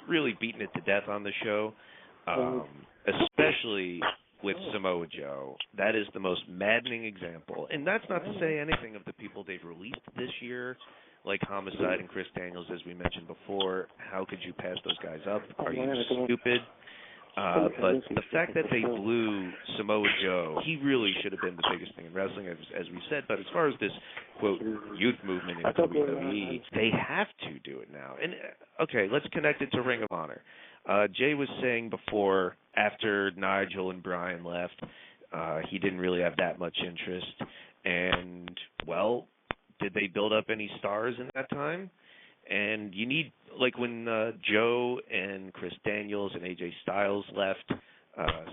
really beaten it to death on the show, especially with Samoa Joe. That is the most maddening example. And that's not to say anything of the people they've released this year, like Homicide and Chris Daniels, as we mentioned before. How could you pass those guys up? Are you stupid? But the fact that they blew Samoa Joe, he really should have been the biggest thing in wrestling, as we said. But as far as this, quote, youth movement in WWE, they have to do it now. And, okay, let's connect it to Ring of Honor. Jay was saying before, after Nigel and Bryan left, he didn't really have that much interest. And, well, did they build up any stars in that time? And you need, like when Joe and Chris Daniels and AJ Styles left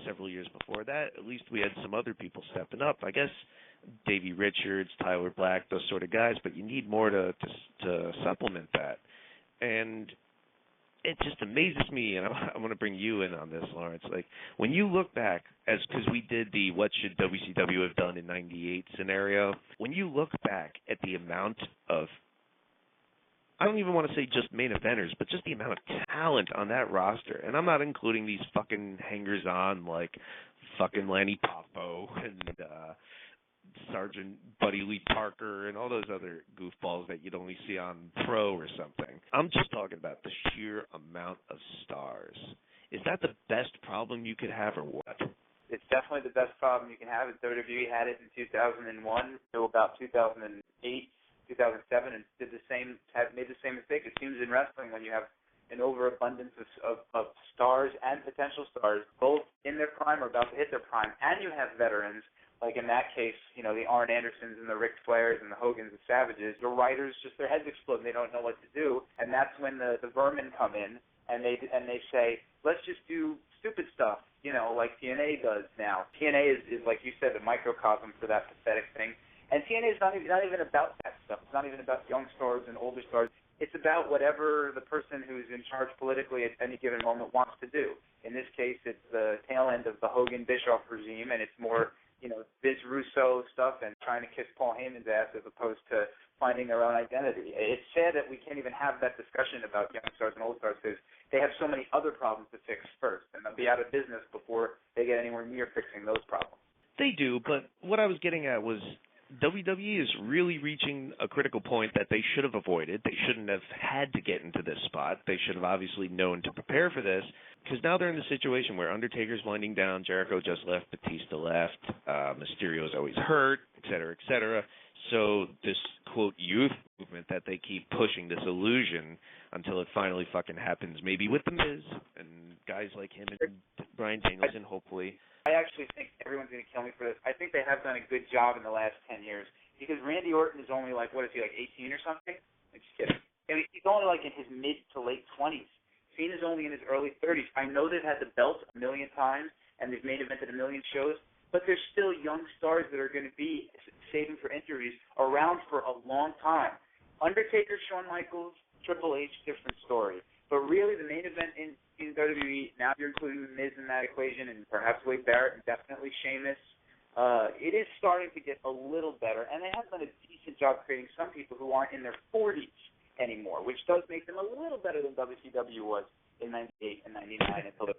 several years before that, at least we had some other people stepping up. I guess Davey Richards, Tyler Black, those sort of guys, but you need more to supplement that. And it just amazes me, and I want to bring you in on this, Lawrence. Like, when you look back, because we did the what should WCW have done in '98 scenario, when you look back at the amount of, I don't even want to say just main eventers, but just the amount of talent on that roster, and I'm not including these fucking hangers-on like fucking Lanny Poffo and Sergeant Buddy Lee Parker and all those other goofballs that you'd only see on Pro or something. I'm just talking about the sheer amount of stars. Is that the best problem you could have, or what? It's definitely the best problem you can have. WWE had it in 2001 to about 2008, 2007, and made the same mistake. It seems in wrestling when you have an overabundance of stars and potential stars, both in their prime or about to hit their prime, and you have veterans. Like in that case, the Arn Andersons and the Ric Flairs and the Hogans and Savages, the writers just, their heads explode and they don't know what to do. And that's when the vermin come in and they say, let's just do stupid stuff, like TNA does now. TNA is like you said, a microcosm for that pathetic thing. And TNA is not even about that stuff. It's not even about young stars and older stars. It's about whatever the person who's in charge politically at any given moment wants to do. In this case, it's the tail end of the Hogan-Bischoff regime, and it's more Biz Russo stuff and trying to kiss Paul Heyman's ass as opposed to finding their own identity. It's sad that we can't even have that discussion about young stars and old stars because they have so many other problems to fix first, and they'll be out of business before they get anywhere near fixing those problems. They do, but what I was getting at was WWE is really reaching a critical point that they should have avoided. They shouldn't have had to get into this spot. They should have obviously known to prepare for this, because now they're in the situation where Undertaker's winding down, Jericho just left, Batista left, Mysterio's always hurt, et cetera, so this, quote, youth movement that they keep pushing, this illusion, until it finally fucking happens, maybe with The Miz and guys like him and Bryan Danielson, hopefully. I actually think everyone's going to kill me for this. I think they have done a good job in the last 10 years because Randy Orton is only like, what is he, like 18 or something? I'm just kidding. He's only like in his mid to late 20s. Cena's only in his early 30s. I know they've had the belt a million times and they've main evented a million shows, but there's still young stars that are going to be saving for injuries around for a long time. Undertaker, Shawn Michaels, Triple H, different story. But really, the main event in WWE, now you're including The Miz in that equation, and perhaps Wade Barrett, and definitely Sheamus, it is starting to get a little better, and they have done a decent job creating some people who aren't in their 40s anymore, which does make them a little better than WCW was in 98 and 99 until the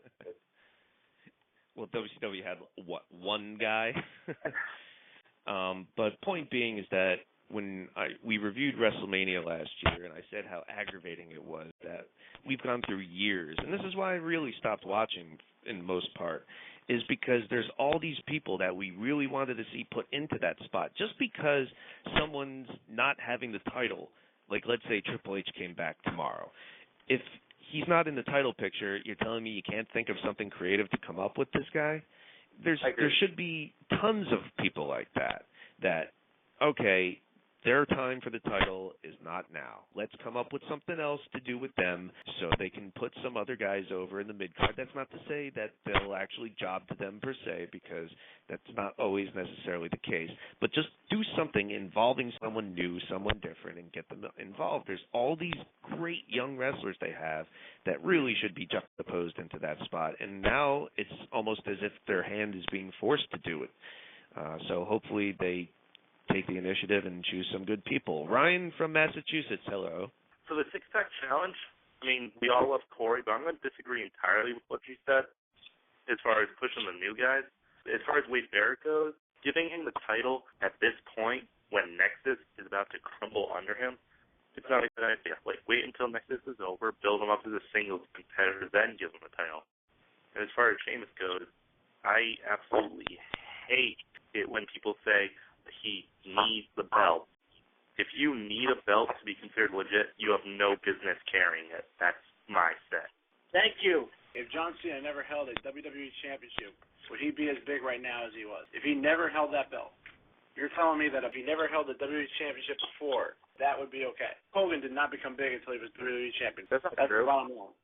Well, WCW had, what, one guy? But point being is that when we reviewed WrestleMania last year, and I said how aggravating it was that we've gone through years, and this is why I really stopped watching in most part, is because there's all these people that we really wanted to see put into that spot. Just because someone's not having the title, like let's say Triple H came back tomorrow, if he's not in the title picture, you're telling me you can't think of something creative to come up with this guy? There should be tons of people like that, okay, Their time for the title is not now. Let's come up with something else to do with them so they can put some other guys over in the mid-card. That's not to say that they'll actually job to them per se, because that's not always necessarily the case. But just do something involving someone new, someone different, and get them involved. There's all these great young wrestlers they have that really should be juxtaposed into that spot. And now it's almost as if their hand is being forced to do it. So hopefully they take the initiative and choose some good people. Ryan from Massachusetts, hello. For the six-pack challenge, I mean, we all love Corey, but I'm going to disagree entirely with what you said as far as pushing the new guys. As far as Wade Barrett goes, giving him the title at this point when Nexus is about to crumble under him, it's not a good idea. Like, wait until Nexus is over, build him up as a singles competitor, then give him the title. And as far as Sheamus goes, I absolutely hate it when people say he needs the belt. If you need a belt to be considered legit, you have no business carrying it. That's my say. Thank you. If John Cena never held a WWE Championship, would he be as big right now as he was? If he never held that belt, you're telling me that if he never held the WWE Championship before, that would be okay. Hogan did not become big until he was WWE Champion. That's the true. bottom line.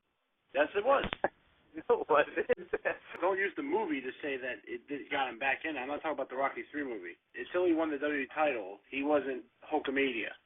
Yes, it was. No, it wasn't. Don't use the movie to say that it got him back in. I'm not talking about the Rocky III movie. Until he won the WWE title, he wasn't Hulkamania.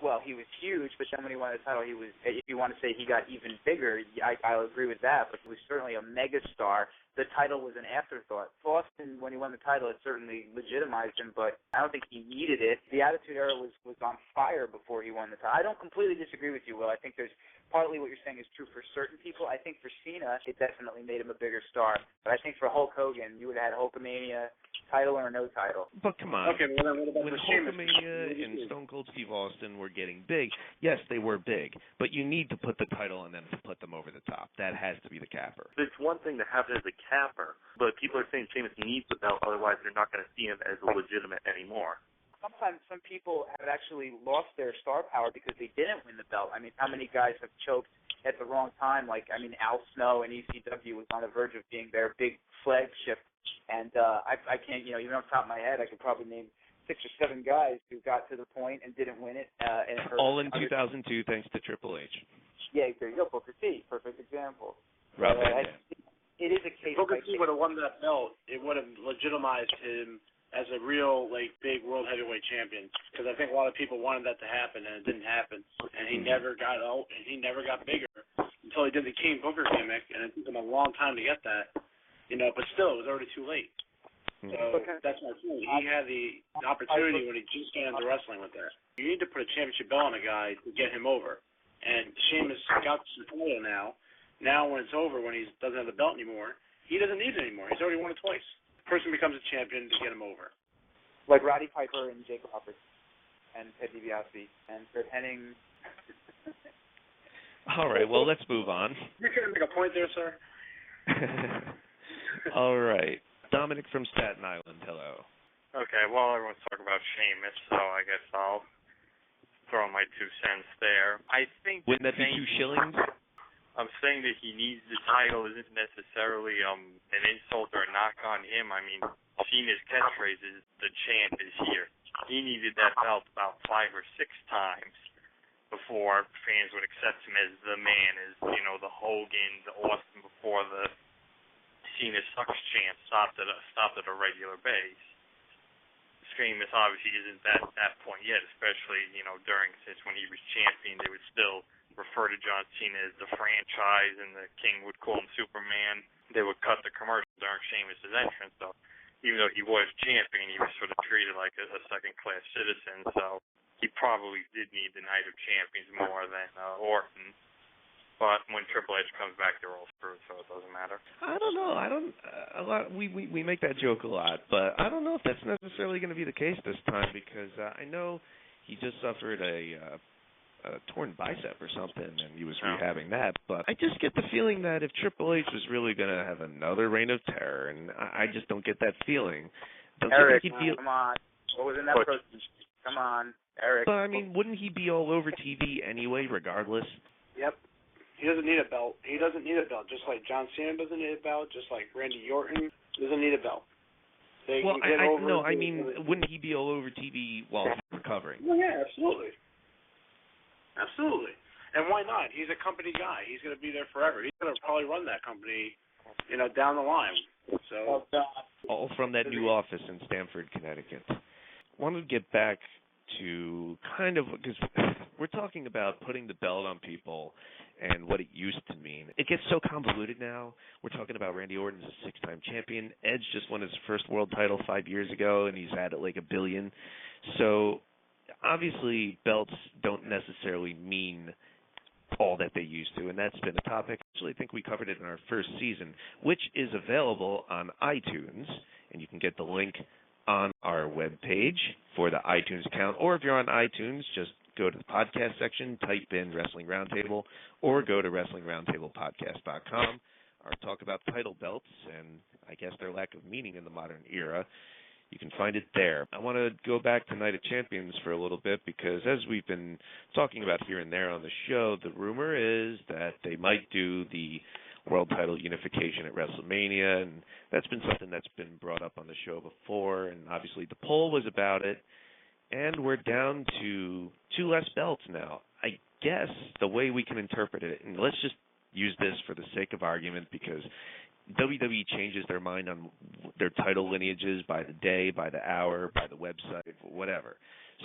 Well, he was huge, but then when he won the title, he was, if you want to say he got even bigger, I'll agree with that, but he was certainly a megastar. The title was an afterthought. Austin, when he won the title, it certainly legitimized him, but I don't think he needed it. The Attitude Era was on fire before he won the title. I don't completely disagree with you, Will. I think there's partly what you're saying is true for certain people. I think for Cena, it definitely made him a bigger star. But I think for Hulk Hogan, you would have had Hulkamania, title or no title. But come on. Okay, well, then what about when Hulkamania and Stone Cold Steve Austin were getting big, yes, they were big, but you need to put the title on them to put them over the top. That has to be the capper. It's one thing to have it as a capper, but people are saying Sheamus needs the belt, otherwise they're not going to see him as legitimate anymore. Sometimes some people have actually lost their star power because they didn't win the belt. I mean, how many guys have choked at the wrong time? Like, I mean, Al Snow and ECW was on the verge of being their big flagship. And I can't, even off the top of my head, I could probably name 6 or 7 guys who got to the point and didn't win it. And all in 2002 thanks to Triple H. Yeah, there you go. Booker T, perfect example. Rob Van Dam. It is a case. If Booker T would have won that belt, it would have legitimized him as a real, big world heavyweight champion. Because I think a lot of people wanted that to happen, and it didn't happen. And he never got out, and he never got bigger until he did the King Booker gimmick, and it took him a long time to get that. But still, it was already too late. So that's my point. He had the opportunity when he just got into wrestling with that. You need to put a championship belt on a guy to get him over. And Sheamus got the title now. Now when it's over, when he doesn't have the belt anymore, he doesn't need it anymore. He's already won it twice. The person becomes a champion to get him over. Like Roddy Piper and Jake Roberts and Ted DiBiase and Kurt Hennig. All right, well, let's move on. You're trying to make a point there, sir? All right. Dominic from Staten Island, hello. Okay, well, everyone's talking about Sheamus, so I guess I'll throw my 2 cents there. I think... Wouldn't that be 2 shillings? I'm saying that he needs the title isn't necessarily an insult or a knock on him. I mean, Cena's catchphrase is, the champ is here. He needed that belt about 5 or 6 times before fans would accept him as the man, as, the Hogan, the Austin before the Cena sucks chant stopped at a regular base. Sheamus obviously isn't that point yet, especially, since when he was champion, they would still refer to John Cena as the franchise, and the King would call him Superman. They would cut the commercial during Sheamus' entrance, so even though he was champion, he was sort of treated like a second-class citizen, so he probably did need the Night of Champions more than Orton. But when Triple H comes back, they're all screwed, so it doesn't matter. I don't know. We make that joke a lot, but I don't know if that's necessarily going to be the case this time, because I know he just suffered a torn bicep or something, and he was rehabbing that. But I just get the feeling that if Triple H was really going to have another reign of terror, and I just don't get that feeling. Eric, come on. What was in that protein? Come on, Eric. But, I mean, wouldn't he be all over TV anyway, regardless? Yep. He doesn't need a belt. He doesn't need a belt, just like John Cena doesn't need a belt, just like Randy Orton doesn't need a belt. Wouldn't he be all over TV while he's recovering covering. Well, yeah, absolutely. Absolutely. And why not? He's a company guy. He's going to be there forever. He's going to probably run that company, down the line. So all from that new office in Stamford, Connecticut. Wanted to get back to kind of, because we're talking about putting the belt on people and what it used to mean. It gets so convoluted now. We're talking about Randy Orton's a 6-time champion. Edge just won his first world title 5 years ago, and he's had it like $1 billion. So obviously belts don't necessarily mean all that they used to, and that's been a topic. Actually, I think we covered it in our first season, which is available on iTunes, and you can get the link on our webpage for the iTunes account, or if you're on iTunes, just go to the podcast section, type in Wrestling Roundtable, or go to WrestlingRoundtablePodcast.com, or talk about title belts and I guess their lack of meaning in the modern era. You can find it there. I want to go back to Night of Champions for a little bit because as we've been talking about here and there on the show, the rumor is that they might do the world title unification at WrestleMania, and that's been something that's been brought up on the show before, and obviously the poll was about it, and we're down to 2 less belts now. I guess the way we can interpret it, and let's just use this for the sake of argument because WWE changes their mind on their title lineages by the day, by the hour, by the website, whatever.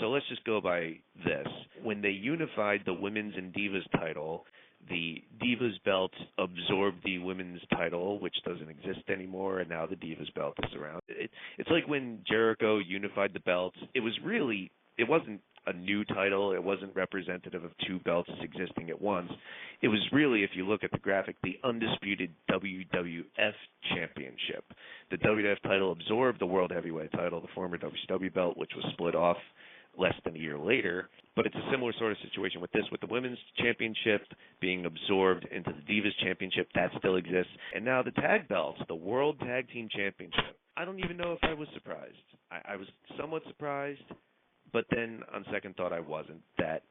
So let's just go by this. When they unified the Women's and Divas title, the Divas belt absorbed the Women's title, which doesn't exist anymore, and now the Divas belt is around. It's like when Jericho unified the belts. It wasn't a new title. It wasn't representative of 2 belts existing at once. It was really, if you look at the graphic, the undisputed WWF Championship. The WWF title absorbed the World Heavyweight title, the former WCW belt, which was split off less than a year later. But it's a similar sort of situation with this, with the Women's Championship being absorbed into the Divas Championship. That still exists. And now the tag belts, the World Tag Team Championship. I don't even know if I was surprised. I was somewhat surprised. But then, on second thought, I wasn't, that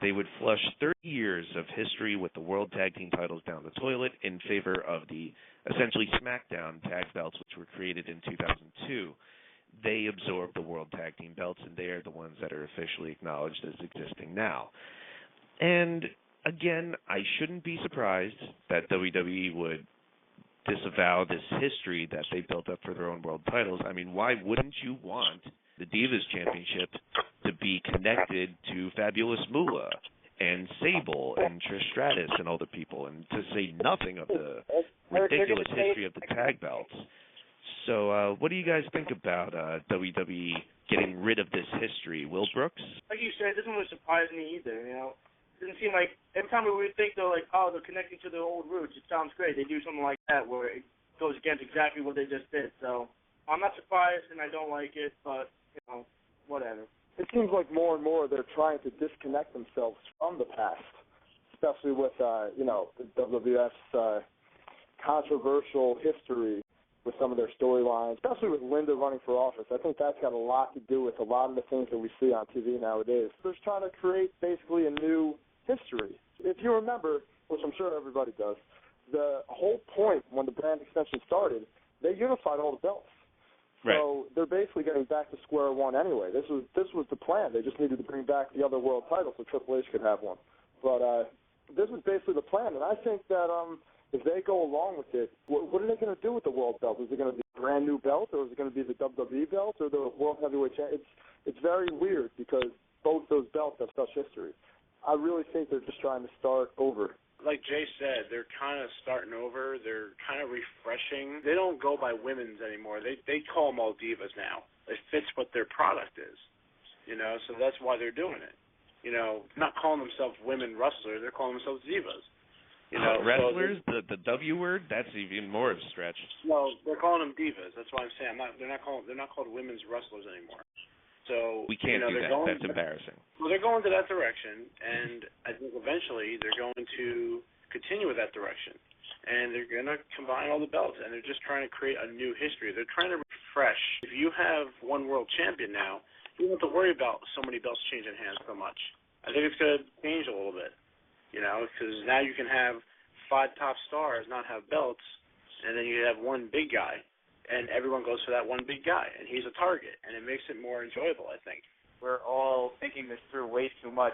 they would flush 30 years of history with the World Tag Team titles down the toilet in favor of the, essentially, SmackDown tag belts, which were created in 2002. They absorbed the World Tag Team belts, and they are the ones that are officially acknowledged as existing now. And, again, I shouldn't be surprised that WWE would disavow this history that they built up for their own world titles. I mean, why wouldn't you want the Divas Championship to be connected to Fabulous Moolah and Sable and Trish Stratus and other people, and to say nothing of the ridiculous history of the tag belts. So what do you guys think about WWE getting rid of this history? Will Brooks? Like you said, it doesn't really surprise me either, It doesn't seem like, every time we would think they're like, oh, they're connecting to their old roots, it sounds great. They do something like that where it goes against exactly what they just did. So I'm not surprised, and I don't like it, but whatever. It seems like more and more they're trying to disconnect themselves from the past, especially with, the WWF's controversial history with some of their storylines, especially with Linda running for office. I think that's got a lot to do with a lot of the things that we see on TV nowadays. They're trying to create basically a new history. If you remember, which I'm sure everybody does, the whole point when the brand extension started, they unified all the belts. Right. So they're basically getting back to square one anyway. This was the plan. They just needed to bring back the other world titles so Triple H could have one. But this is basically the plan, and I think that if they go along with it, what are they going to do with the world belt? Is it going to be a brand new belt, or is it going to be the WWE belt, or the World Heavyweight Championship? It's very weird because both those belts have such history. I really think they're just trying to start over. Like Jay said, they're kind of starting over. They're kind of refreshing. They don't go by women's anymore. They call them all divas now. It fits what their product is, so that's why they're doing it. Not calling themselves women wrestlers. They're calling themselves divas. Wrestlers, so the W word, that's even more of a stretch. No, they're calling them divas. That's why I'm saying they're not called women's wrestlers anymore. So we can't do that. That's embarrassing. Well, they're going to that direction, and I think eventually they're going to continue with that direction, and they're going to combine all the belts, and they're just trying to create a new history. They're trying to refresh. If you have one world champion now, you don't have to worry about so many belts changing hands so much. I think it's going to change a little bit, because now you can have 5 top stars not have belts, and then you have one big guy. And everyone goes for that one big guy, and he's a target, and it makes it more enjoyable, I think. we're all thinking this through way too much.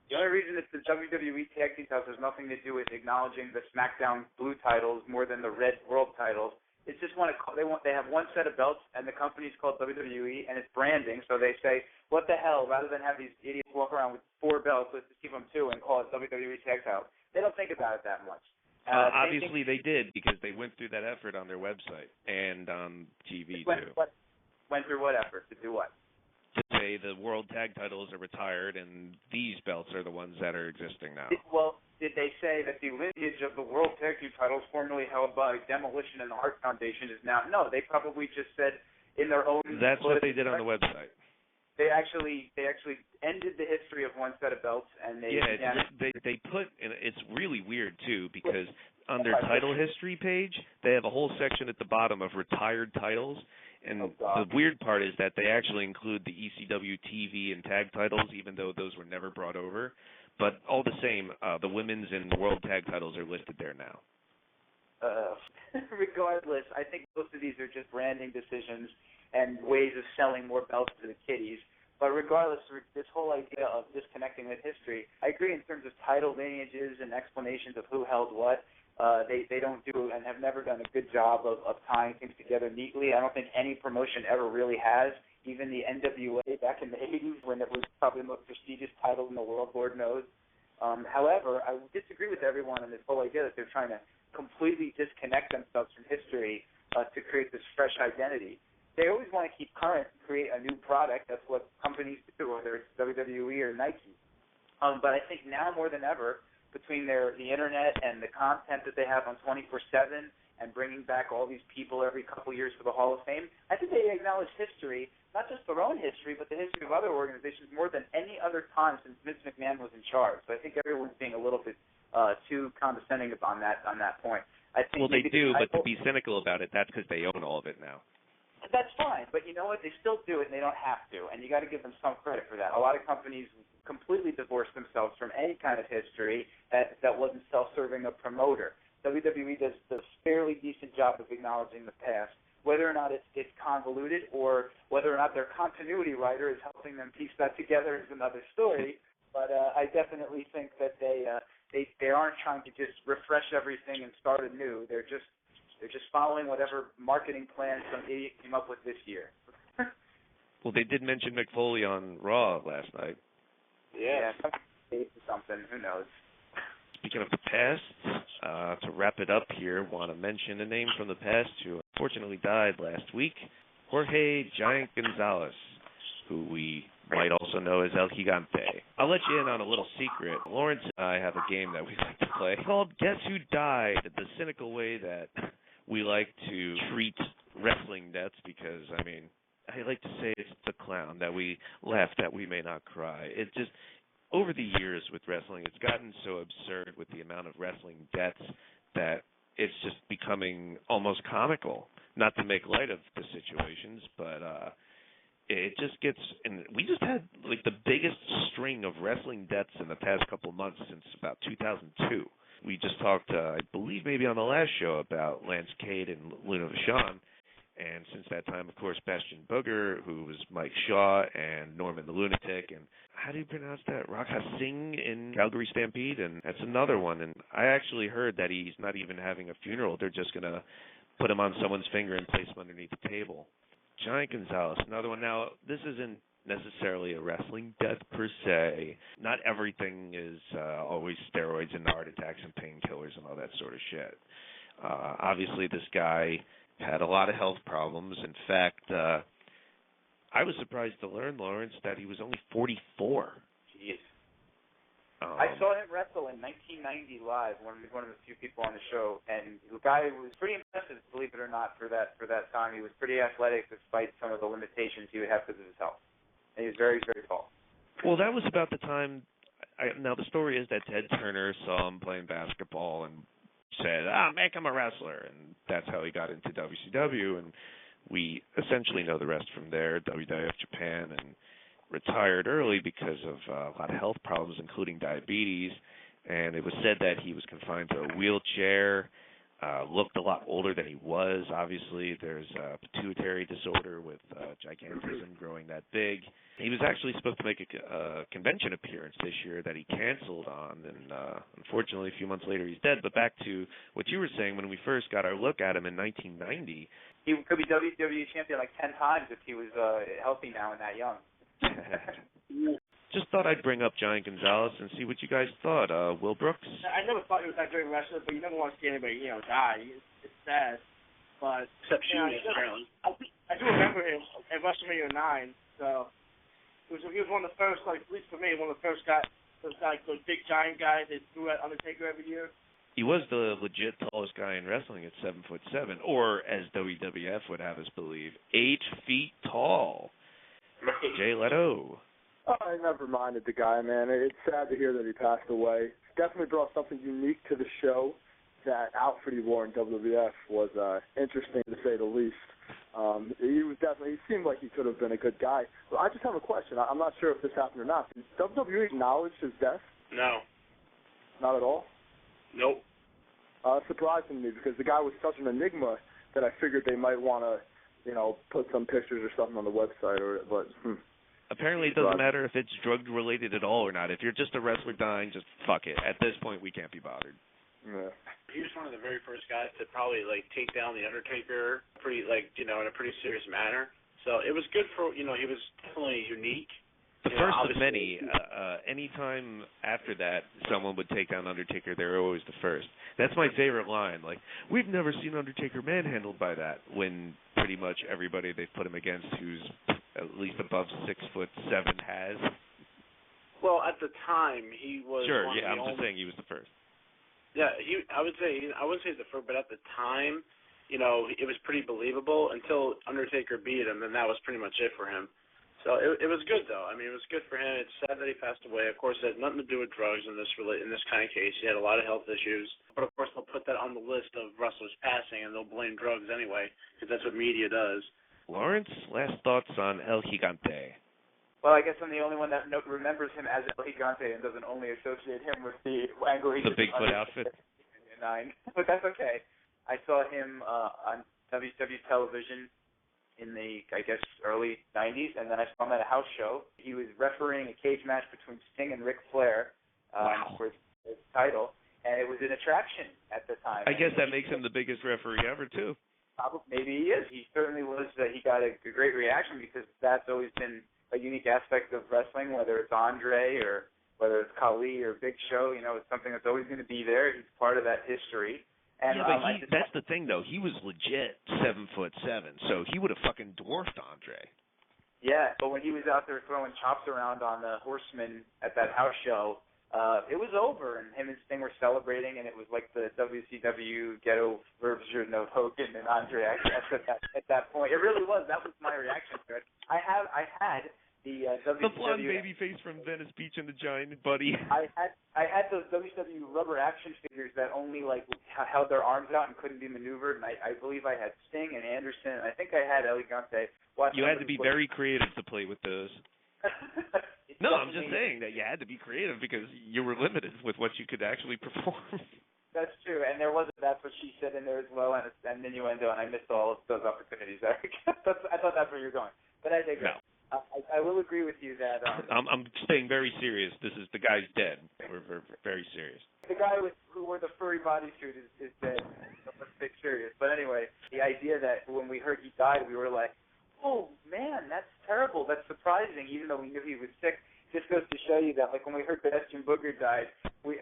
The only reason it's the WWE Tag Team titles has nothing to do with acknowledging the SmackDown blue titles more than the red world titles. It's just they have one set of belts, and the company's called WWE, and it's branding. So they say, what the hell? Rather than have these idiots walk around with 4 belts, let's just keep them 2 and call it WWE Tag Title. They don't think about it that much. Obviously they did, because they went through that effort on their website and on TV too. Went through what effort? To do what? To say the world tag titles are retired and these belts are the ones that are existing now. Did they say that the lineage of the World Tag Team titles formerly held by Demolition and the Hart Foundation is now? No, they probably just said in their own. That's what they did on the website. They actually ended the history of one set of belts, and they put, and it's really weird too, because on their title history page they have a whole section at the bottom of retired titles, and the weird part is that they actually include the ECW TV and tag titles, even though those were never brought over. But all the same, the women's and the world tag titles are listed there now. Regardless, I think most of these are just branding decisions and ways of selling more belts to the kiddies. But regardless, this whole idea of disconnecting with history, I agree in terms of title lineages and explanations of who held what. They don't do and have never done a good job of tying things together neatly. I don't think any promotion ever really has. Even the NWA back in the 80s, when it was probably the most prestigious title in the world, Lord knows. However, I disagree with everyone on this whole idea that they're trying to completely disconnect themselves from history to create this fresh identity. They always want to keep current and create a new product. That's what companies do, whether it's WWE or Nike. But I think now more than ever, between the internet and the content that they have on 24/7 and bringing back all these people every couple years for the Hall of Fame, I think they acknowledge history, not just their own history, but the history of other organizations more than any other time since Vince McMahon was in charge. So I think everyone's being a little bit too condescending on that point. I think they do, but to be cynical about it, that's because they own all of it now. That's fine, but you know what? They still do it, and they don't have to, and you got to give them some credit for that. A lot of companies completely divorce themselves from any kind of history that wasn't self-serving a promoter. WWE does a fairly decent job of acknowledging the past. Whether or not it's convoluted or whether or not their continuity writer is helping them piece that together is another story. But I definitely think that they aren't trying to just refresh everything and start anew. They're just following whatever marketing plan some idiot came up with this year. Well, they did mention Mick Foley on Raw last night. Yeah, something. Who knows? Speaking of the past, to wrap it up here, want to mention a name from the past who unfortunately died last week, Jorge Giant Gonzalez, who we might also know as El Gigante. I'll let you in on a little secret. Lawrence and I have a game that we like to play called Guess Who Died, the cynical way that we like to treat wrestling deaths, because, I mean, I like to say it's the clown, that we laugh that we may not cry. It just, over the years with wrestling, it's gotten so absurd with the amount of wrestling deaths that it's just becoming almost comical. Not to make light of the situations, but it just gets, and we just had like the biggest string of wrestling deaths in the past couple of months since about 2002. We just talked, I believe maybe on the last show, about Lance Cade and Luna Vachon. And since that time, of course, Bastion Booger, who was Mike Shaw, and Norman the Lunatic, and how do you pronounce that? Rakha Singh in Calgary Stampede, and that's another one. And I actually heard that he's not even having a funeral. They're just going to put him on someone's finger and place him underneath the table. Giant Gonzalez, another one. Now, this isn't necessarily a wrestling death per se. Not everything is always steroids and heart attacks and painkillers and all that sort of shit. Obviously, this guy had a lot of health problems. In fact, I was surprised to learn, Lawrence, that he was only 44. Jeez. I saw him wrestle in 1990 live, one of the few people on the show, and the guy was pretty impressive, believe it or not, for that time. He was pretty athletic despite some of the limitations he would have because of his health. And he was very, very tall. Well, that was about the time. Now, the story is that Ted Turner saw him playing basketball and said, make him a wrestler, and that's how he got into WCW, and we essentially know the rest from there. WWF Japan, and retired early because of a lot of health problems, including diabetes, and it was said that he was confined to a wheelchair. looked a lot older than he was. Obviously, there's pituitary disorder with gigantism growing that big. He was actually supposed to make a convention appearance this year that he canceled on, and unfortunately, a few months later, he's dead. But back to what you were saying, when we first got our look at him in 1990, he could be WWE champion like 10 times if he was healthy now and that young. Just thought I'd bring up Giant Gonzalez and see what you guys thought. Will Brooks? I never thought he was that great wrestler, but you never want to see anybody, die. It's sad. But except shooting, apparently. I do remember him at WrestleMania 9. So he was one of the first, like, at least for me, one of the first guys, those big giant guys that threw at Undertaker every year. He was the legit tallest guy in wrestling at 7'7", or as WWF would have us believe, 8 feet tall. Jay Leto. Oh, I never minded the guy, man. It's sad to hear that he passed away. Definitely brought something unique to the show. That outfit he wore in WWF was interesting to say the least. He seemed like he could have been a good guy. But I just have a question. I'm not sure if this happened or not. Did WWE acknowledge his death? No. Not at all? Nope. Surprising me because the guy was such an enigma that I figured they might want to, put some pictures or something on the website. But apparently it doesn't matter if it's drug-related at all or not. If you're just a wrestler dying, just fuck it. At this point, we can't be bothered. Yeah. He was one of the very first guys to probably, take down The Undertaker in a pretty serious manner. So it was good for, he was definitely unique. The first of many. Anytime after that someone would take down Undertaker, they were always the first. That's my favorite line. We've never seen Undertaker manhandled by that, when pretty much everybody they've put him against who's at least above 6'7" has. Well, at the time, he was sure. one Yeah, of the I'm just saying he was the first. Yeah, I wouldn't say he's the first, but at the time, it was pretty believable until Undertaker beat him, and that was pretty much it for him. So it was good though. I mean, it was good for him. It's sad that he passed away. Of course, it had nothing to do with drugs in this kind of case. He had a lot of health issues, but of course they'll put that on the list of wrestlers passing, and they'll blame drugs anyway, because that's what media does. Lawrence, last thoughts on El Gigante? Well, I guess I'm the only one that remembers him as El Gigante and doesn't only associate him with the angle he the Bigfoot outfit. 9, but that's okay. I saw him on WCW television in the, early 90s, and then I saw him at a house show. He was refereeing a cage match between Sting and Ric Flair for his title, and it was an attraction at the time. I guess that makes him the biggest referee ever, too. Maybe he is. He certainly was. He got a great reaction because that's always been a unique aspect of wrestling, whether it's Andre or whether it's Khali or Big Show. It's something that's always going to be there. He's part of that history. And, yeah, but that's the thing, though. He was legit 7'7", so he would have fucking dwarfed Andre. Yeah, but when he was out there throwing chops around on the Horseman at that house show, it was over, and him and Sting were celebrating, and it was like the WCW ghetto version of Hogan and Andre at that point. It really was. That was my reaction to it. I had the WCW... The blonde baby face from Venice Beach and the Giant Buddy. I had those WCW rubber action figures that only held their arms out and couldn't be maneuvered, and I believe I had Sting and Anderson, and I think I had El Gigante. You had to be very creative to play with those. No, I'm just saying that you had to be creative because you were limited with what you could actually perform. That's true, and there was That's What She Said in there as well, and innuendo, and I missed all of those opportunities, Eric. I thought that's where you're going, but I digress. No. I will agree with you that... I'm staying very serious. The guy's dead. We're very serious. The guy who wore the furry bodysuit is dead. Let's take serious. But anyway, the idea that when we heard he died, we were like, oh, man, that's terrible. That's surprising, even though we knew he was sick. Just goes to show you that, when we heard Bastion Booger died,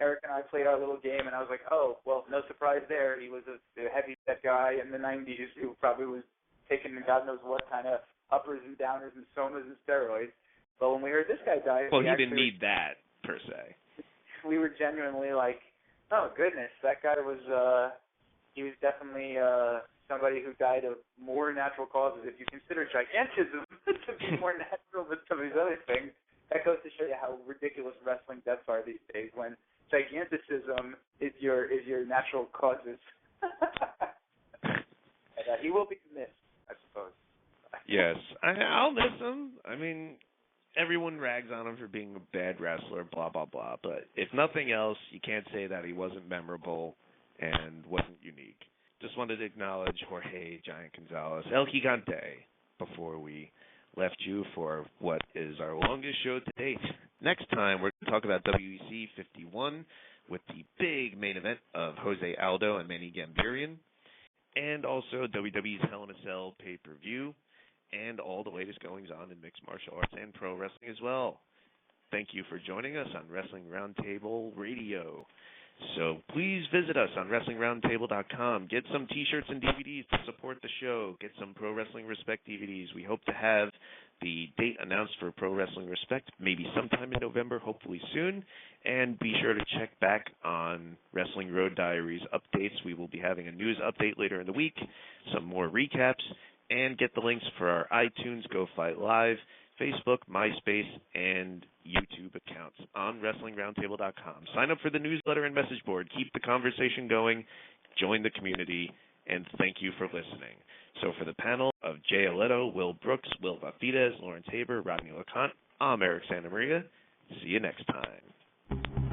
Eric and I played our little game, and I was like, oh, well, no surprise there. He was a heavy-set guy in the 90s who probably was taking God knows what kind of uppers and downers and somas and steroids. But when we heard this guy die... Well, he didn't need that, per se. We were genuinely like, oh, goodness, that guy was... he was definitely somebody who died of more natural causes. If you consider gigantism to be more natural than some of these other things, that goes to show you how ridiculous wrestling deaths are these days, when giganticism is your natural causes. And, he will be missed, I suppose. Yes, I'll miss him. I mean, everyone rags on him for being a bad wrestler, blah, blah, blah. But if nothing else, you can't say that he wasn't memorable and wasn't unique. just wanted to acknowledge Jorge Giant Gonzalez, El Gigante, before we left you for what is our longest show to date. Next time, we're going to talk about WEC 51 with the big main event of Jose Aldo and Manny Gambirian, and also WWE's Hell in a Cell pay-per-view, and all the latest goings-on in mixed martial arts and pro wrestling as well. Thank you for joining us on Wrestling Roundtable Radio. So please visit us on WrestlingRoundtable.com. Get some T-shirts and DVDs to support the show. Get some Pro Wrestling Respect DVDs. We hope to have the date announced for Pro Wrestling Respect maybe sometime in November, hopefully soon. And be sure to check back on Wrestling Road Diaries updates. We will be having a news update later in the week, some more recaps, and get the links for our iTunes, Go Fight Live, Facebook, MySpace, and YouTube accounts on WrestlingRoundtable.com. Sign up for the newsletter and message board. Keep the conversation going. Join the community. And thank you for listening. So for the panel of Jay Aletto, Will Brooks, Will Vafides, Lawrence Haber, Rodney LeConte, I'm Eric Santamaria. See you next time.